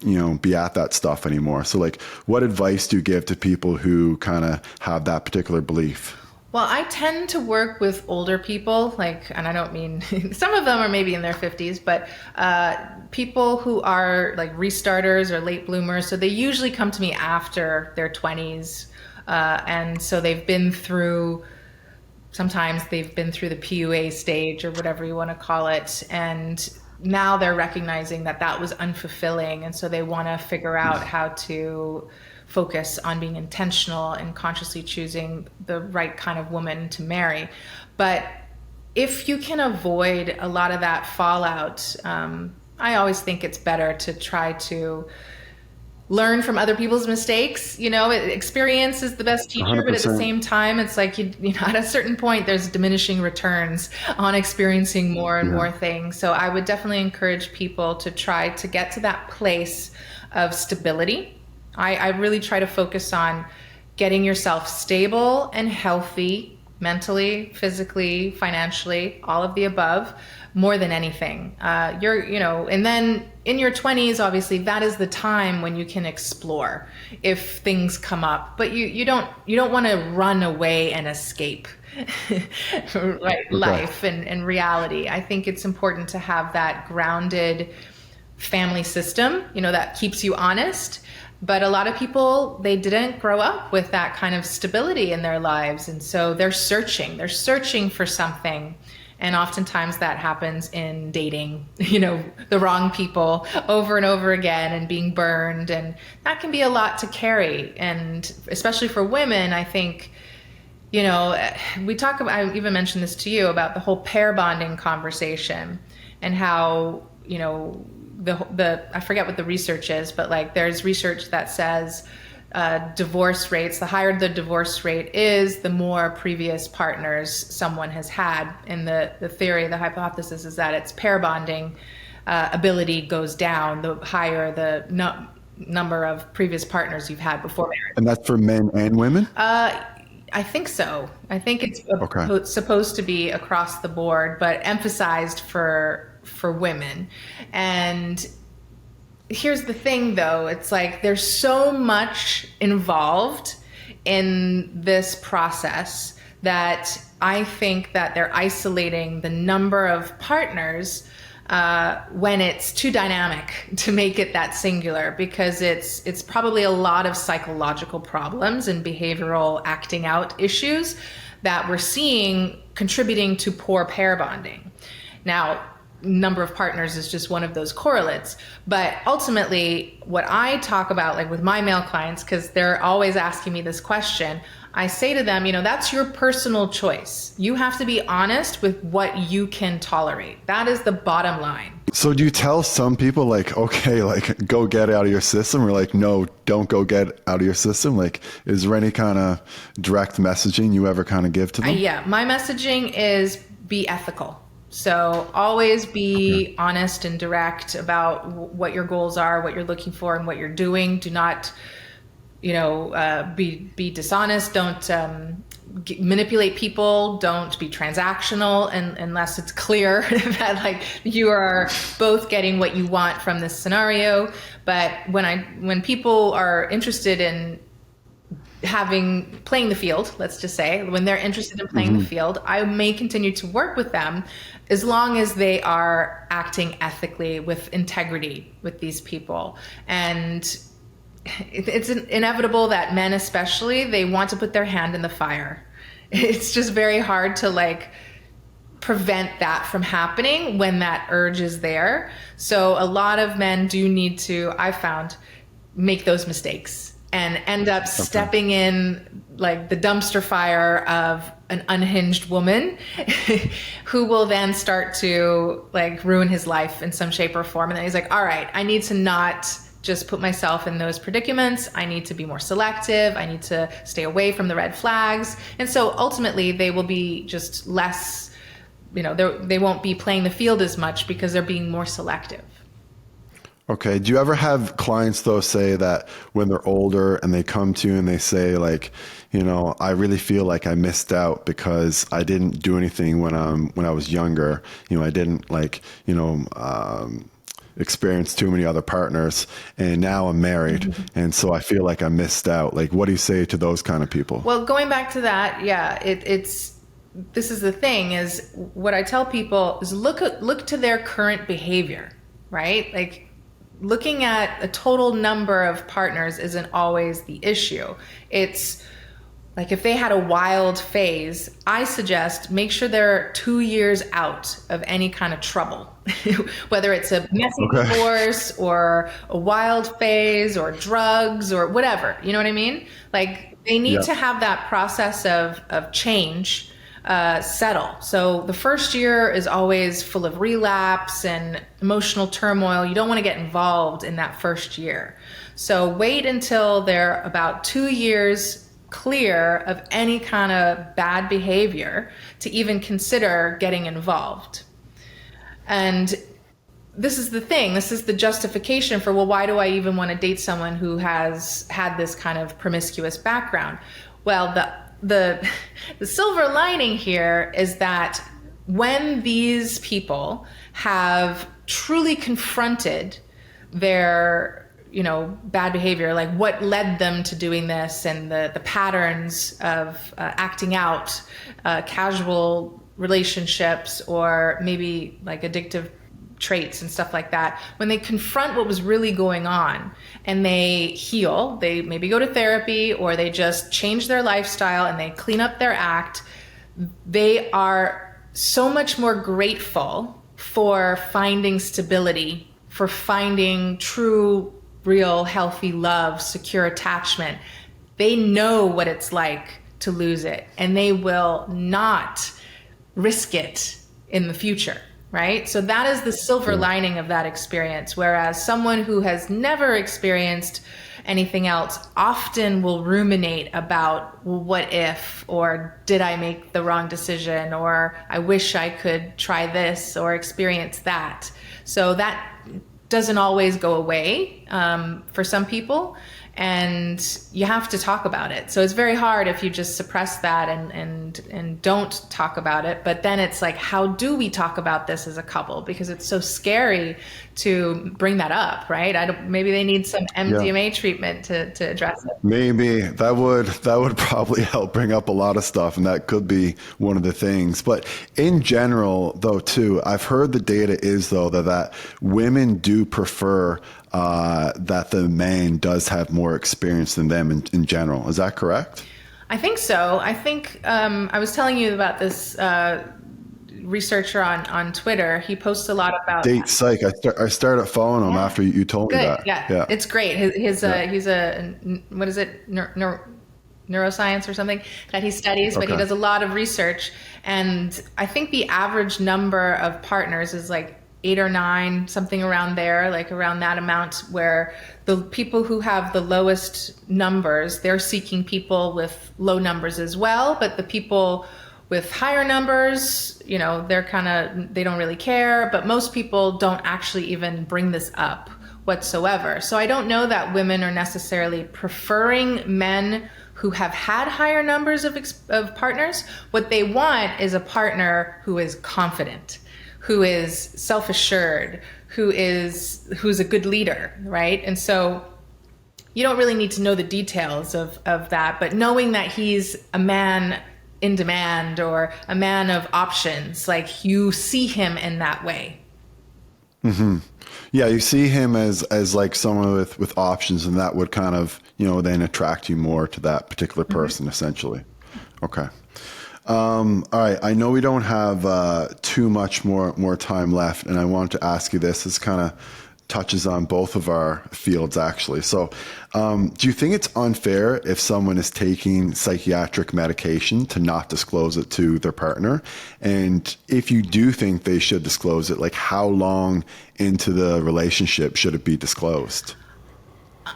be at that stuff anymore. So like, what advice do you give to people who kind of have that particular belief? Well, I tend to work with older people, and I don't mean, some of them are maybe in their 50s, but people who are like restarters or late bloomers. So they usually come to me after their 20s. And so they've been through sometimes they've been through the PUA stage or whatever you want to call it. And now they're recognizing that that was unfulfilling. And so they want to figure out how to focus on being intentional and consciously choosing the right kind of woman to marry. But if you can avoid a lot of that fallout, I always think it's better to try to learn from other people's mistakes. Experience is the best teacher, 100%. but at the same time, it's like, at a certain point, there's diminishing returns on experiencing more and more things. So I would definitely encourage people to try to get to that place of stability. I really try to focus on getting yourself stable and healthy, mentally, physically, financially, all of the above, more than anything. And then in your 20s, obviously, that is the time when you can explore if things come up. But you don't want to run away and escape life and reality. I think it's important to have that grounded family system, that keeps you honest. But a lot of people, they didn't grow up with that kind of stability in their lives. And so they're searching for something. And oftentimes that happens in dating, the wrong people over and over again and being burned. And that can be a lot to carry. And especially for women, I think, we talk about, I even mentioned this to you about the whole pair bonding conversation and how, I forget what the research is, but like there's research that says divorce rates, the higher the divorce rate is, the more previous partners someone has had. And the theory, the hypothesis is that it's pair bonding ability goes down the higher the number of previous partners you've had before marriage. And that's for men and women? I think so. I think it's supposed to be across the board, but emphasized for women. And here's the thing, though. It's like there's so much involved in this process that I think that they're isolating the number of partners when it's too dynamic to make it that singular, because it's probably a lot of psychological problems and behavioral acting out issues that we're seeing contributing to poor pair bonding. Now, number of partners is just one of those correlates. But ultimately, what I talk about, like with my male clients, because they're always asking me this question, I say to them, that's your personal choice. You have to be honest with what you can tolerate. That is the bottom line. So do you tell some people like, okay, like go get it out of your system, or like, no, don't go get it out of your system? Like, is there any kind of direct messaging you ever kind of give to them? Yeah, my messaging is be ethical. So always be honest and direct about what your goals are, what you're looking for, and what you're doing. Do not, be dishonest. Don't manipulate people. Don't be transactional, unless it's clear that like you are both getting what you want from this scenario. But when people are interested in playing the field, let's just say, when they're interested in playing the field, I may continue to work with them as long as they are acting ethically with integrity with these people. And it's inevitable that men especially, they want to put their hand in the fire. It's just very hard to like prevent that from happening when that urge is there. So a lot of men do need to, I found, make those mistakes and end up stepping in like the dumpster fire of an unhinged woman who will then start to like ruin his life in some shape or form. And then he's like, all right, I need to not just put myself in those predicaments. I need to be more selective. I need to stay away from the red flags. And so ultimately they will be just less, they won't be playing the field as much because they're being more selective. Okay. Do you ever have clients though say that when they're older and they come to you and they say like, I really feel like I missed out because I didn't do anything when I was younger. I didn't experience too many other partners, and now I'm married, and so I feel like I missed out. Like, what do you say to those kind of people? Well, going back to that, this is the thing, is what I tell people is look to their current behavior, right? Like, looking at a total number of partners isn't always the issue. It's like if they had a wild phase, I suggest make sure they're 2 years out of any kind of trouble, whether it's a messy divorce or a wild phase or drugs or whatever. You know what I mean? Like they need to have that process of change settle. So the first year is always full of relapse and emotional turmoil. You don't want to get involved in that first year. So wait until they're about 2 years clear of any kind of bad behavior to even consider getting involved. And this is the thing, this is the justification for, well, why do I even want to date someone who has had this kind of promiscuous background? Well, the silver lining here is that when these people have truly confronted their bad behavior, like what led them to doing this and the patterns of acting out, casual relationships, or maybe like addictive traits and stuff like that, when they confront what was really going on and they heal, they maybe go to therapy or they just change their lifestyle and they clean up their act, they are so much more grateful for finding stability, for finding true, real, healthy love, secure attachment. They know what it's like to lose it, and they will not risk it in the future, right? So that is the silver lining of that experience. Whereas someone who has never experienced anything else often will ruminate about, well, what if, or did I make the wrong decision, or I wish I could try this or experience that. So that doesn't always go away for some people, and you have to talk about it. So it's very hard if you just suppress that and don't talk about it. But then it's like, how do we talk about this as a couple? Because it's so scary to bring that up, right? Maybe they need some MDMA treatment to address it. Maybe that would probably help bring up a lot of stuff, and that could be one of the things. But in general, though, too, I've heard the data is though that women do prefer that the man does have more experience than them in general. Is that correct? I think so. I think I was telling you about this researcher on Twitter. He posts a lot about Date psych. I started following him after you told me that. Yeah, it's great. He's a what is it, neuroscience or something that he studies, but he does a lot of research. And I think the average number of partners is like 8 or 9, something around there, like around that amount, where the people who have the lowest numbers, they're seeking people with low numbers as well. But the people with higher numbers, they don't really care. But most people don't actually even bring this up whatsoever. So I don't know that women are necessarily preferring men who have had higher numbers of partners. What they want is a partner who is confident, who is self-assured, who's a good leader, right? And so you don't really need to know the details of that, but knowing that he's a man in demand or a man of options, like you see him in that way. Mm-hmm. Yeah, you see him as like someone with options, and that would kind of, then attract you more to that particular person, essentially. Okay. All right. I know we don't have too much more time left, and I want to ask you this. This kind of touches on both of our fields, actually. So do you think it's unfair if someone is taking psychiatric medication to not disclose it to their partner? And if you do think they should disclose it, like how long into the relationship should it be disclosed?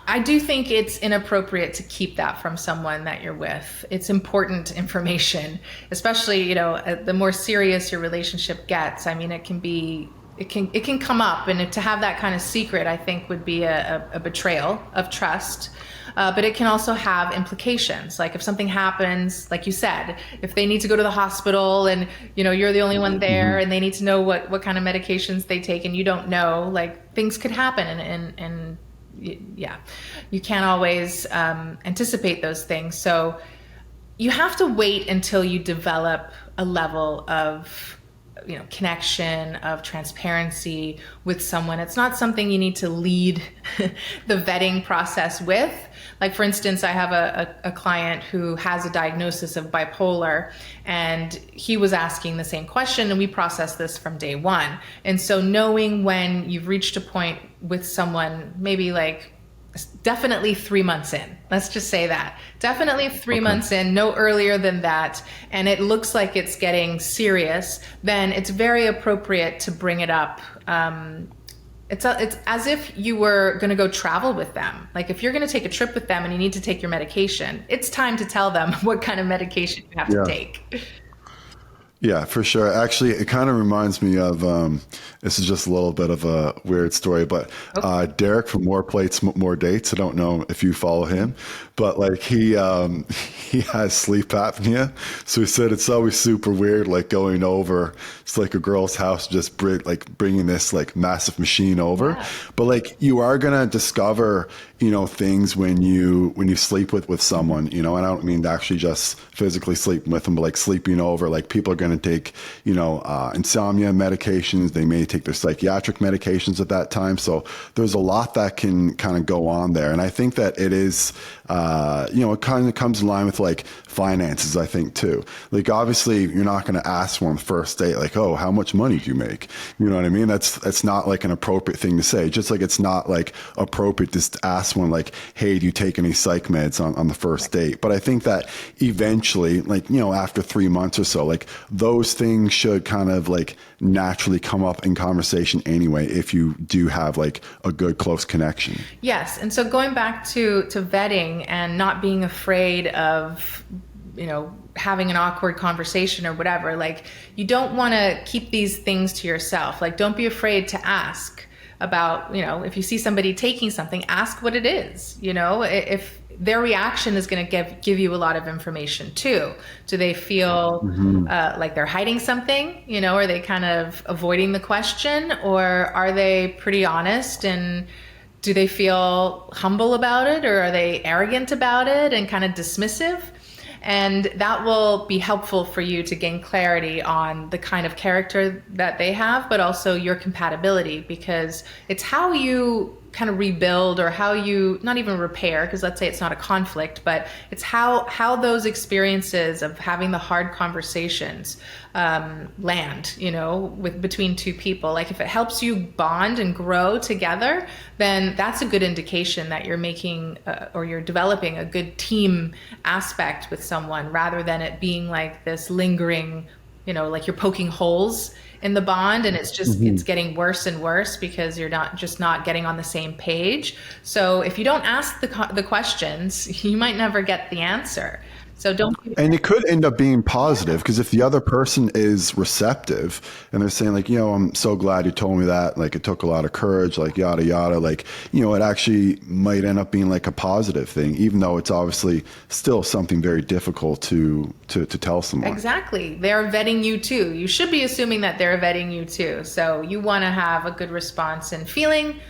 I do think it's inappropriate to keep that from someone that you're with. It's important information, especially, the more serious your relationship gets. I mean, it can come up, and to have that kind of secret, I think, would be a betrayal of trust. But it can also have implications. Like if something happens, like you said, if they need to go to the hospital and, you're the only one there, and they need to know what kind of medications they take, and you don't know, like things could happen, and you can't always anticipate those things. So you have to wait until you develop a level of connection, of transparency with someone. It's not something you need to lead the vetting process with. Like, for instance, I have a client who has a diagnosis of bipolar, and he was asking the same question, and we processed this from day one. And so knowing when you've reached a point with someone, maybe like definitely 3 months in, let's just say that, definitely 3 months in, no earlier than that, and it looks like it's getting serious, then it's very appropriate to bring it up. It's as if you were going to go travel with them. Like, if you're going to take a trip with them and you need to take your medication, it's time to tell them what kind of medication you have to take. Yeah, for sure. Actually, it kind of reminds me of, this is just a little bit of a weird story, but Derek from More Plates, More Dates, I don't know if you follow him, but like he has sleep apnea. So he said it's always super weird, like going over, it's like a girl's house, just bringing this like massive machine over. Yeah. But like you are going to discover, things when you sleep with someone, and I don't mean to actually just physically sleep with them, but like sleeping over, like people are going to take, insomnia medications. They may take their psychiatric medications at that time. So there's a lot that can kind of go on there. And I think that it is, it kind of comes in line with like finances, I think too. Like, obviously you're not going to ask one on the first date, like, oh, how much money do you make? You know what I mean? That's not like an appropriate thing to say. Just like it's not like appropriate to ask one like, hey, do you take any psych meds on the first date? But I think that eventually, like, after 3 months or so, like those things should kind of like naturally come up in conversation anyway, if you do have like a good close connection. Yes. And so going back to vetting and not being afraid of, having an awkward conversation or whatever, like you don't want to keep these things to yourself. Like, don't be afraid to ask about, if you see somebody taking something, ask what it is. If their reaction is going to give you a lot of information too. Do they feel like they're hiding something? Are they kind of avoiding the question, or are they pretty honest, and do they feel humble about it, or are they arrogant about it and kind of dismissive? And that will be helpful for you to gain clarity on the kind of character that they have, but also your compatibility, because it's how you kind of rebuild, or how you not even repair, because let's say it's not a conflict, but it's how those experiences of having the hard conversations land, between two people. Like, if it helps you bond and grow together, then that's a good indication that you're making or you're developing a good team aspect with someone, rather than it being like this lingering, like you're poking holes in the bond, and it's just it's getting worse and worse because you're not getting on the same page. So if you don't ask the questions, you might never get the answer. So don't. And it could end up being positive, because if the other person is receptive and they're saying like, I'm so glad you told me that, like it took a lot of courage, like yada yada, like, it actually might end up being like a positive thing, even though it's obviously still something very difficult to tell someone. Exactly. They're vetting you too. You should be assuming that they're vetting you too. So you want to have a good response and feeling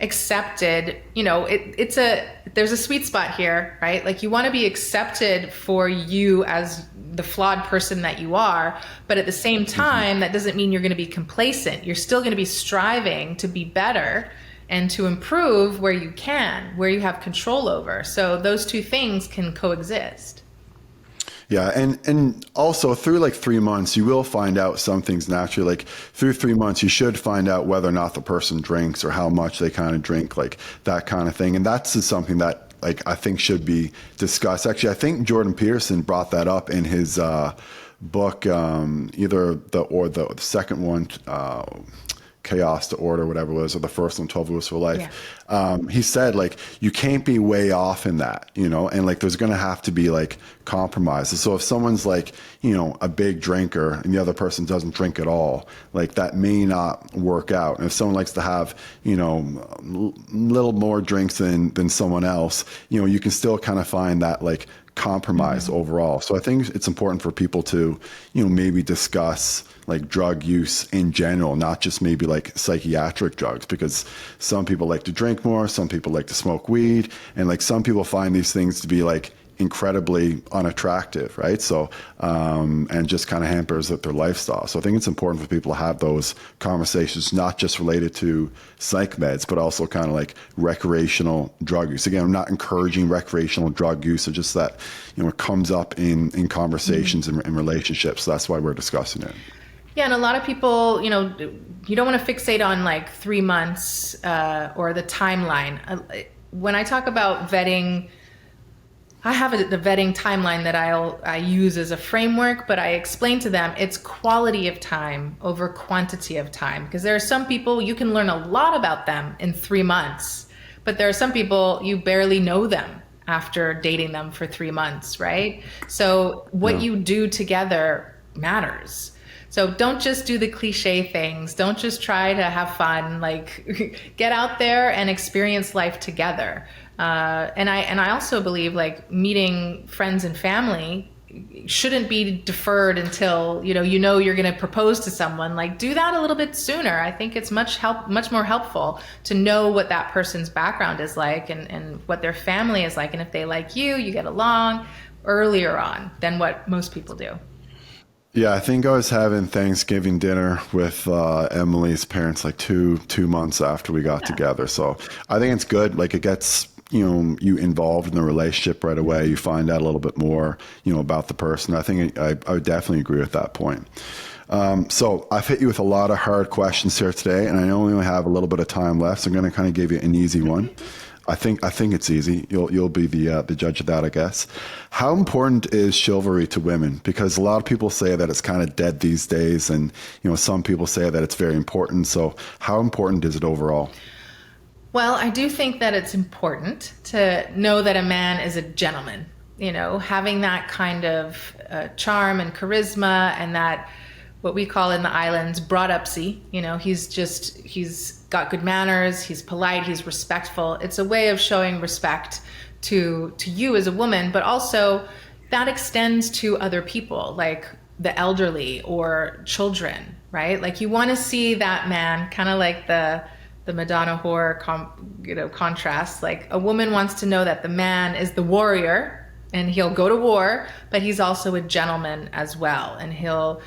accepted. There's a sweet spot here, right? Like, you want to be accepted for you as the flawed person that you are, but at the same time, that doesn't mean you're going to be complacent. You're still going to be striving to be better and to improve where you can, where you have control over. So those two things can coexist. Yeah. And also through like 3 months, you will find out some things naturally. Like through 3 months, you should find out whether or not the person drinks, or how much they kind of drink, like that kind of thing. And that's just something that like I think should be discussed. Actually, I think Jordan Peterson brought that up in his book, either the second one, Chaos to Order, whatever it was, or the first one, 12 Rules for Life. Yeah. He said like, you can't be way off in that, and like there's going to have to be like compromises. So if someone's like, a big drinker and the other person doesn't drink at all, like that may not work out. And if someone likes to have, little more drinks than someone else, you can still kind of find that like compromise overall. So I think it's important for people to, maybe discuss like drug use in general, not just maybe like psychiatric drugs, because some people like to drink more, some people like to smoke weed, and like some people find these things to be like incredibly unattractive, right? So, and just kind of hampers their lifestyle. So I think it's important for people to have those conversations, not just related to psych meds, but also kind of like recreational drug use. Again, I'm not encouraging recreational drug use, it's just that, it comes up in conversations and in relationships. So that's why we're discussing it. Yeah, and a lot of people, you don't want to fixate on like 3 months or the timeline. When I talk about vetting, I have the vetting timeline that I use as a framework, but I explain to them it's quality of time over quantity of time. Because there are some people you can learn a lot about them in 3 months, but there are some people you barely know them after dating them for 3 months, right? So what you do together matters. So don't just do the cliche things. Don't just try to have fun. Like, get out there and experience life together. And I also believe like meeting friends and family shouldn't be deferred until you're going to propose to someone. Like, do that a little bit sooner. I think it's much more helpful to know what that person's background is like and what their family is like, and if they like you get along earlier on than what most people do. Yeah, I think I was having Thanksgiving dinner with Emily's parents like two months after we got together. So I think it's good. Like, it gets you involved in the relationship right away. You find out a little bit more about the person. I think I would definitely agree with that point. So I've hit you with a lot of hard questions here today, and I know we only have a little bit of time left, so I'm going to kind of give you an easy one. I think it's easy. You'll be the judge of that, I guess. How important is chivalry to women? Because a lot of people say that it's kind of dead these days, and some people say that it's very important. So how important is it overall? Well, I do think that it's important to know that a man is a gentleman. Having that kind of charm and charisma, and that what we call in the islands brought-upsy. He's got good manners, he's polite, he's respectful. It's a way of showing respect to you as a woman, but also that extends to other people, like the elderly or children, right? Like, you want to see that man, kind of like the Madonna whore contrast. Like, a woman wants to know that the man is the warrior, and he'll go to war, but he's also a gentleman as well. And he'll,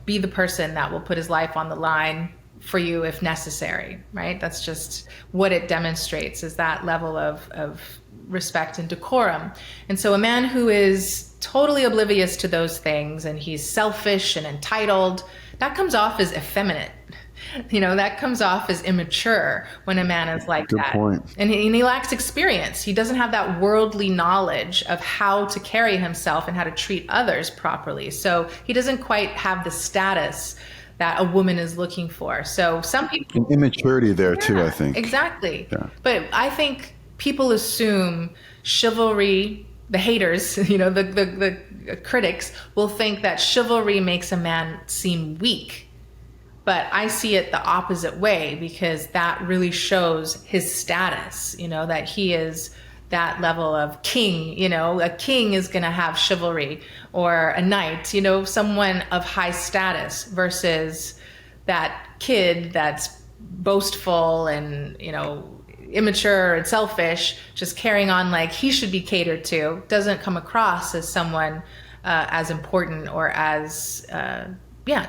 be the person that will put his life on the line for you if necessary, right? That's just what it demonstrates, is that level of respect and decorum. And so a man who is totally oblivious to those things, and he's selfish and entitled, that comes off as effeminate. That comes off as immature when a man is like that. Good point. And he lacks experience. He doesn't have that worldly knowledge of how to carry himself and how to treat others properly. So he doesn't quite have the status that a woman is looking for. So some people... And immaturity there too, I think. Exactly. Yeah. But I think people assume chivalry, the haters, the critics will think that chivalry makes a man seem weak. But I see it the opposite way, because that really shows his status, that he is that level of king. A king is going to have chivalry, or a knight, someone of high status, versus that kid that's boastful and, immature and selfish, just carrying on like he should be catered to, doesn't come across as someone as important or as...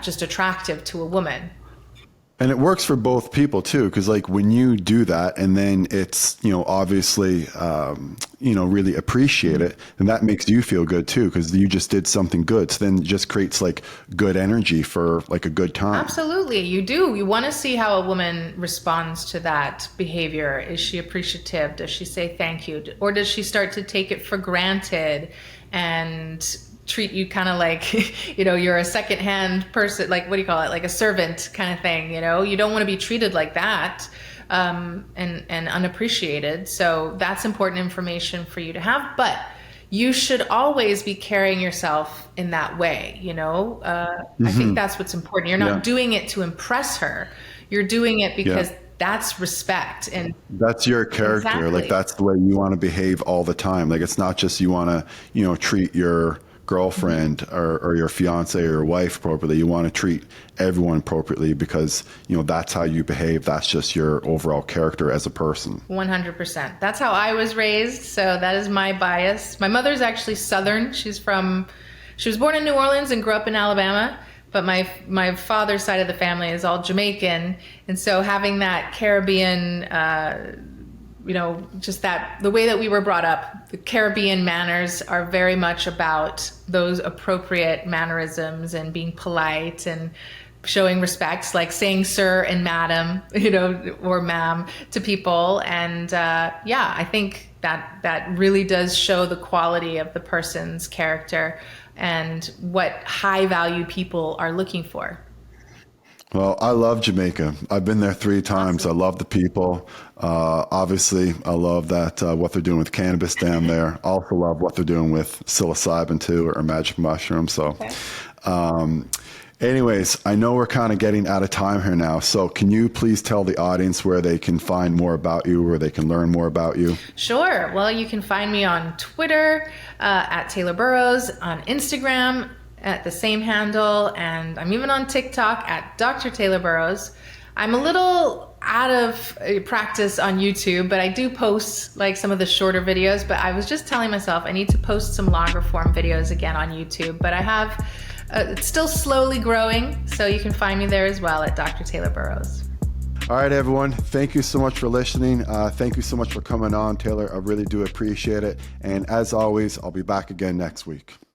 just attractive to a woman. And it works for both people too, because like when you do that and then it's, obviously, really appreciate it, and that makes you feel good too, because you just did something good. So then it just creates like good energy for like a good time. Absolutely. You do. You want to see how a woman responds to that behavior. Is she appreciative? Does she say thank you? Or does she start to take it for granted and treat you kind of like, you're a secondhand person, like, what do you call it? Like a servant kind of thing, You don't want to be treated like that, and unappreciated. So that's important information for you to have, but you should always be carrying yourself in that way, I think that's what's important. You're not doing it to impress her. You're doing it because that's respect, and that's your character. Exactly. Like, that's the way you want to behave all the time. Like, it's not just you want to, treat your girlfriend or your fiance or your wife appropriately. You want to treat everyone appropriately because, that's how you behave. That's just your overall character as a person. 100%. That's how I was raised. So that is my bias. My mother's actually Southern. She was born in New Orleans and grew up in Alabama. But my father's side of the family is all Jamaican. And so having that Caribbean, just the way that we were brought up, the Caribbean manners are very much about those appropriate mannerisms and being polite and showing respect, like saying sir and madam, or ma'am to people. And I think that really does show the quality of the person's character and what high value people are looking for. Well, I love Jamaica. I've been there 3 times. Awesome. I love the people. Obviously, I love that what they're doing with cannabis down there. I also love what they're doing with psilocybin too, or magic mushroom. So, Okay. anyways, I know we're kind of getting out of time here now. So, can you please tell the audience where they can find more about you, where they can learn more about you? Sure. Well, you can find me on Twitter at Taylor Burrows, on Instagram at the same handle, and I'm even on TikTok at Dr. Taylor Burrows. I'm a little out of practice on YouTube, but I do post like some of the shorter videos. But I was just telling myself I need to post some longer form videos again on YouTube. But I have, it's still slowly growing, so you can find me there as well at Dr. Taylor Burrows. All right, everyone. Thank you so much for listening. Thank you so much for coming on, Taylor. I really do appreciate it. And as always, I'll be back again next week.